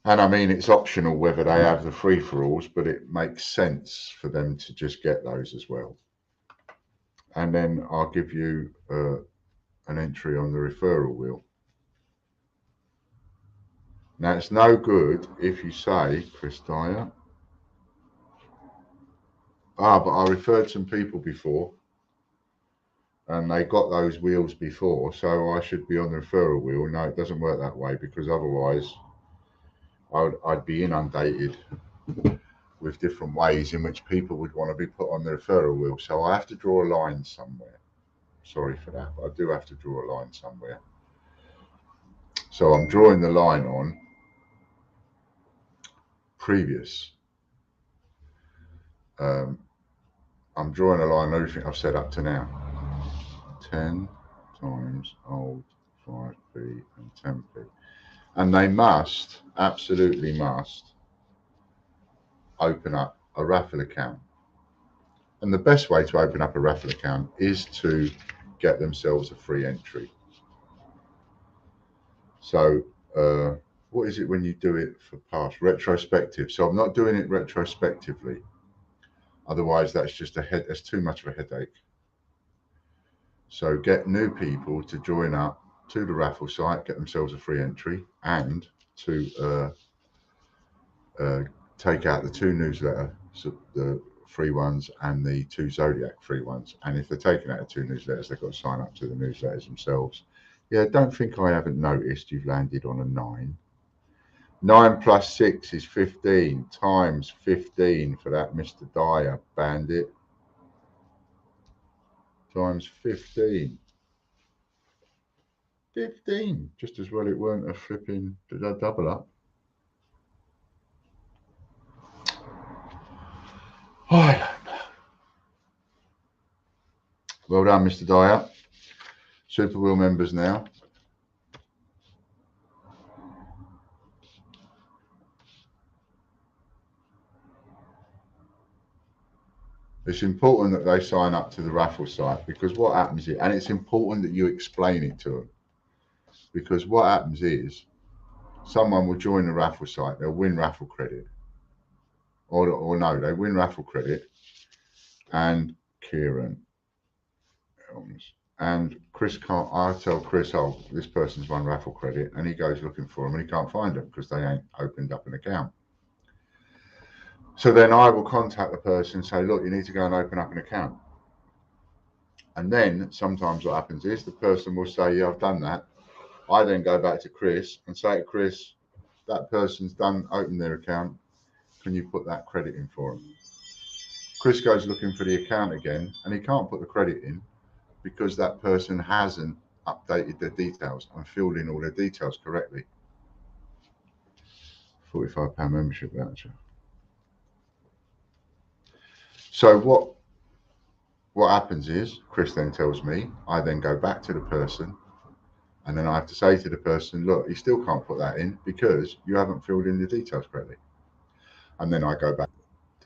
And I mean, it's optional whether they have the free-for-alls, but it makes sense for them to just get those as well. And then I'll give you an entry on the referral wheel. Now, it's no good if you say, Chris Dyer, but I referred some people before and they got those wheels before, so I should be on the referral wheel. No, it doesn't work that way, because otherwise I'd be inundated with different ways in which people would want to be put on the referral wheel. So I have to draw a line somewhere. Sorry for that, but I do have to draw a line somewhere. So I'm drawing the line on previous. I'm drawing a line on everything I've said up to now. 10 times old 5p and 10p. And they must, absolutely must, open up a raffle account. And the best way to open up a raffle account is to get themselves a free entry. So what is it when you do it for past? Retrospective. So I'm not doing it retrospectively. Otherwise that's just that's too much of a headache. So get new people to join up to the raffle site, get themselves a free entry, and to take out the 2 newsletter, so the free ones and the 2 Zodiac free ones. And if they're taking out the 2 newsletters, they've got to sign up to the newsletters themselves. Yeah, don't think I haven't noticed you've landed on a 9. 9 plus 6 is 15 times 15 for that Mr. Dyer bandit. Times 15. 15. Just as well it weren't a flipping double up. Oh, I don't know. Well done, Mr. Dyer. Super Wheel members now. It's important that they sign up to the raffle site, because what happens is, and it's important that you explain it to them, because what happens is someone will join the raffle site, they'll win raffle credit, or no, they win raffle credit, and Kieran Helms. And Chris can't, I tell Chris, oh, this person's won raffle credit, and he goes looking for them and he can't find them because they ain't opened up an account. So then I will contact the person and say, look, you need to go and open up an account. And then sometimes what happens is the person will say, yeah, I've done that. I then go back to Chris and say to Chris, that person's opened their account. Can you put that credit in for them? Chris goes looking for the account again and he can't put the credit in because that person hasn't updated their details and filled in all their details correctly. £45 membership voucher. So what happens is Chris then tells me, I then go back to the person and then I have to say to the person, look, you still can't put that in because you haven't filled in the details correctly. And then I go back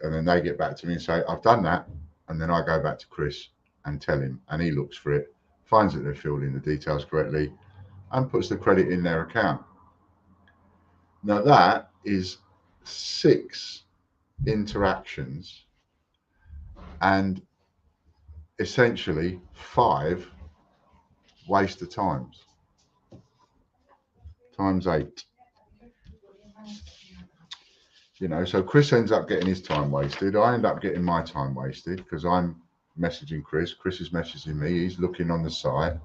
and then they get back to me and say, I've done that. And then I go back to Chris and tell him, and he looks for it, finds that they've filled in the details correctly and puts the credit in their account. Now that is 6 interactions and essentially 5 waste of times. Times 8. You know, so Chris ends up getting his time wasted. I end up getting my time wasted because I'm messaging Chris. Chris is messaging me. He's looking on the site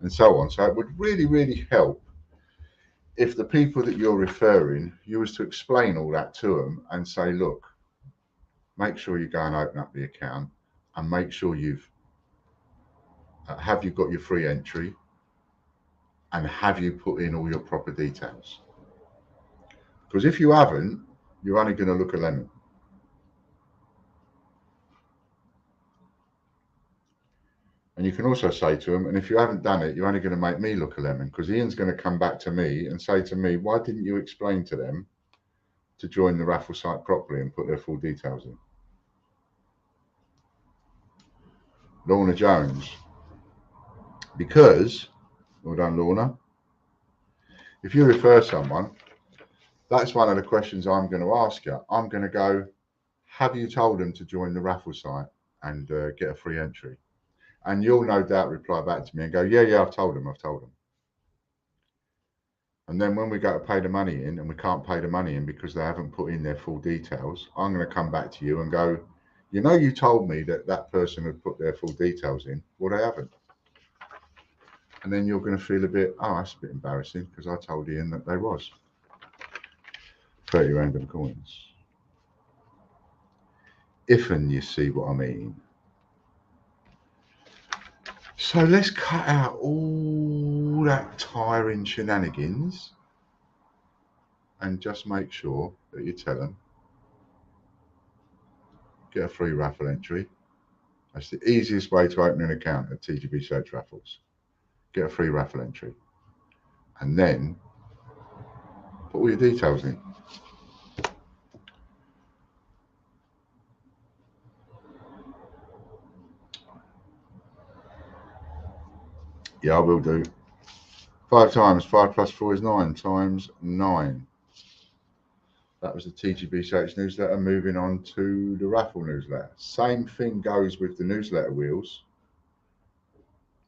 and so on. So it would really, really help if the people that you're referring, you was to explain all that to them and say, look, make sure you go and open up the account and make sure have you got your free entry and have you put in all your proper details? Because if you haven't, you're only going to look a lemon. And you can also say to them, and if you haven't done it, you're only going to make me look a lemon because Ian's going to come back to me and say to me, why didn't you explain to them to join the raffle site properly and put their full details in? Lorna Jones. Because, well done, Lorna, if you refer someone, that's one of the questions I'm going to ask you. I'm going to go, have you told them to join the raffle site and get a free entry? And you'll no doubt reply back to me and go, yeah, I've told them. And then when we go to pay the money in and we can't pay the money in because they haven't put in their full details, I'm going to come back to you and go, you know, you told me that that person had put their full details in. Well, they haven't. And then you're going to feel a bit, oh, that's a bit embarrassing because I told Ian that they was. 30 random coins. If and you see what I mean. So let's cut out all that tiring shenanigans and just make sure that you tell them, get a free raffle entry. That's the easiest way to open an account at TGB Search Raffles. Get a free raffle entry and then put all your details in. Yeah, I will do. 5 times 5 plus 4 is 9 times 9. That was the TGB Search newsletter. Moving on to the raffle newsletter. Same thing goes with the newsletter wheels.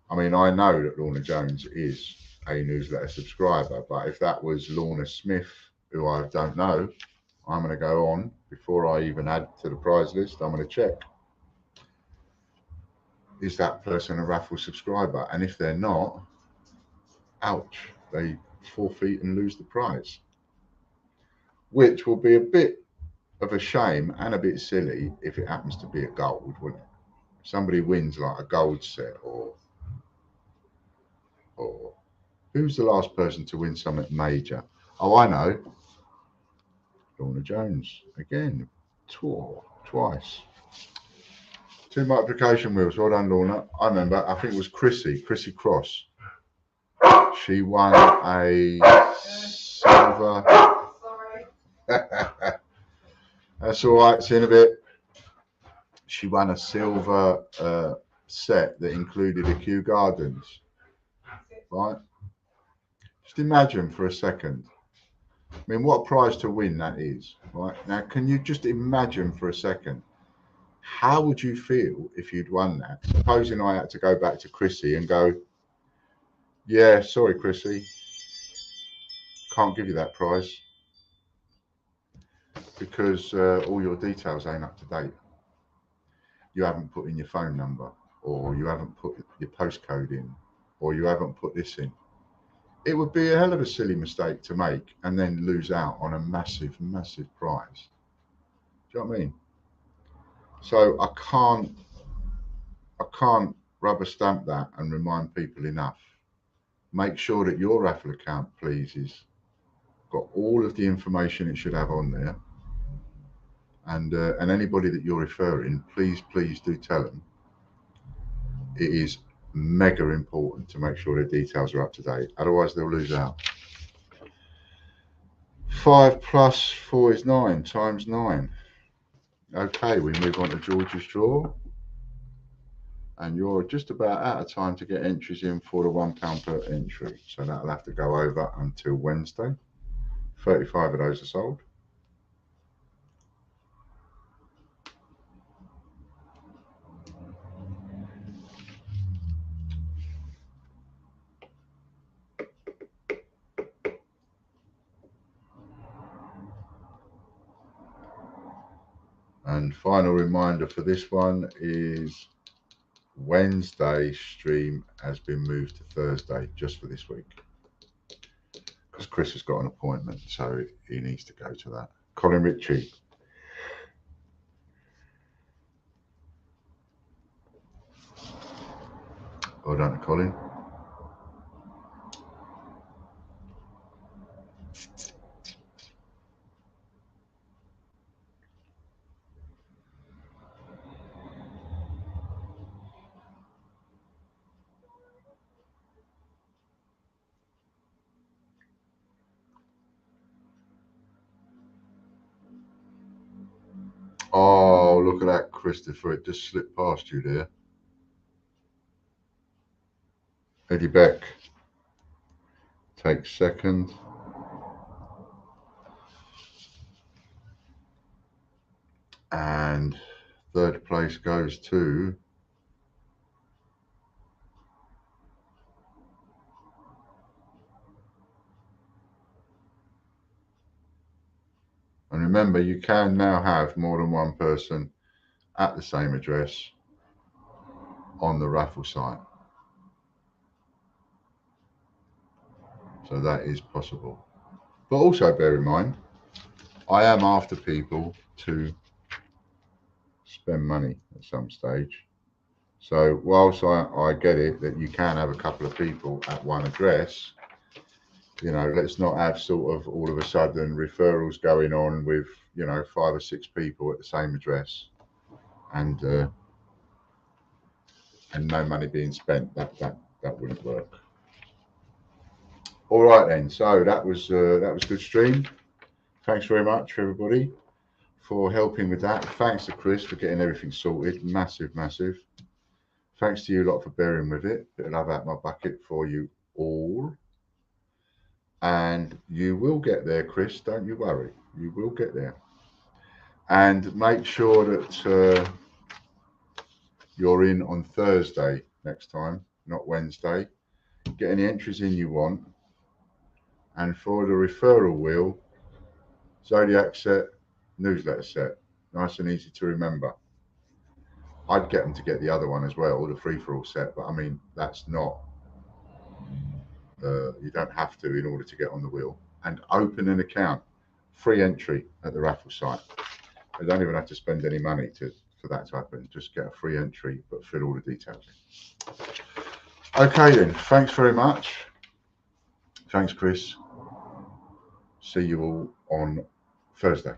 I mean, I know that Lorna Jones is a newsletter subscriber, but if that was Lorna Smith, who I don't know, I'm going to go on before I even add to the prize list. I'm going to check. Is that person a raffle subscriber? And if they're not, ouch, they forfeit and lose the prize, which will be a bit of a shame and a bit silly if it happens to be a gold, wouldn't it? If somebody wins like a gold set or who's the last person to win something major? Oh, I know. Lorna Jones again, twice. 2 multiplication wheels. Well done, Lorna. I remember, I think it was Chrissy Cross. She won a silver. Sorry. That's all right. See you in a bit. She won a silver set that included a Kew Gardens. Right? Just imagine for a second. I mean, what a prize to win that is. Right? Now, can you just imagine for a second? How would you feel if you'd won that? Supposing I had to go back to Chrissy and go, yeah, sorry, Chrissy, can't give you that prize because all your details ain't up to date. You haven't put in your phone number. or you haven't put your postcode in, or you haven't put this in. It would be a hell of a silly mistake to make and then lose out on a massive, massive prize. Do you know what I mean? So I can't rubber stamp that and remind people enough. Make sure that your raffle account, please, is got all of the information it should have on there. And anybody that you're referring, please do tell them it is mega important to make sure their details are up to date. Otherwise, they'll lose out. 5 plus 4 is 9 times 9. Okay, we move on to George's draw. And you're just about out of time to get entries in for the £1 per entry. So that'll have to go over until Wednesday. 35 of those are sold. And final reminder for this one is Wednesday stream has been moved to Thursday just for this week, because Chris has got an appointment, so he needs to go to that. Colin Ritchie. Well done to Colin. Oh, look at that, Christopher. It just slipped past you there. Eddie Beck takes second. And third place goes to and remember, you can now have more than one person at the same address on the raffle site. So that is possible. But also bear in mind, I am after people to spend money at some stage. So whilst I get it that you can have a couple of people at one address, you know, let's not have sort of all of a sudden referrals going on with, you know, 5 or 6 people at the same address and no money being spent. That wouldn't work. All right then, so that was good stream. Thanks very much everybody for helping with that. Thanks to Chris for getting everything sorted. Massive. Thanks to you lot for bearing with it. Bit of love out my bucket for you all. And you will get there, Chris, don't you worry. You will get there. And make sure that you're in on Thursday next time, not Wednesday. Get any entries in you want. And for the referral wheel, Zodiac set, newsletter set. Nice and easy to remember. I'd get them to get the other one as well, the free-for-all set. But I mean, that's not... you don't have to in order to get on the wheel. And open an account, free entry at the raffle site. I don't even have to spend any money for that to happen. Just get a free entry, but fill all the details in. Okay then, thanks very much. Thanks, Chris. See you all on Thursday.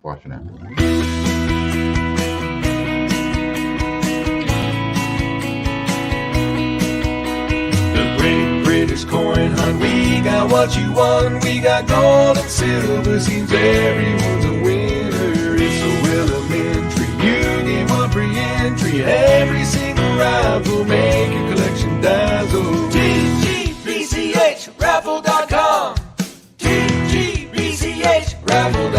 Bye for now. British coin hunt, we got what you want. We got gold and silver, seems everyone's a winner. It's so elementary, you get one free entry. Every single raffle, make your collection dazzle. TGBCH raffle.com. TGBCH raffle.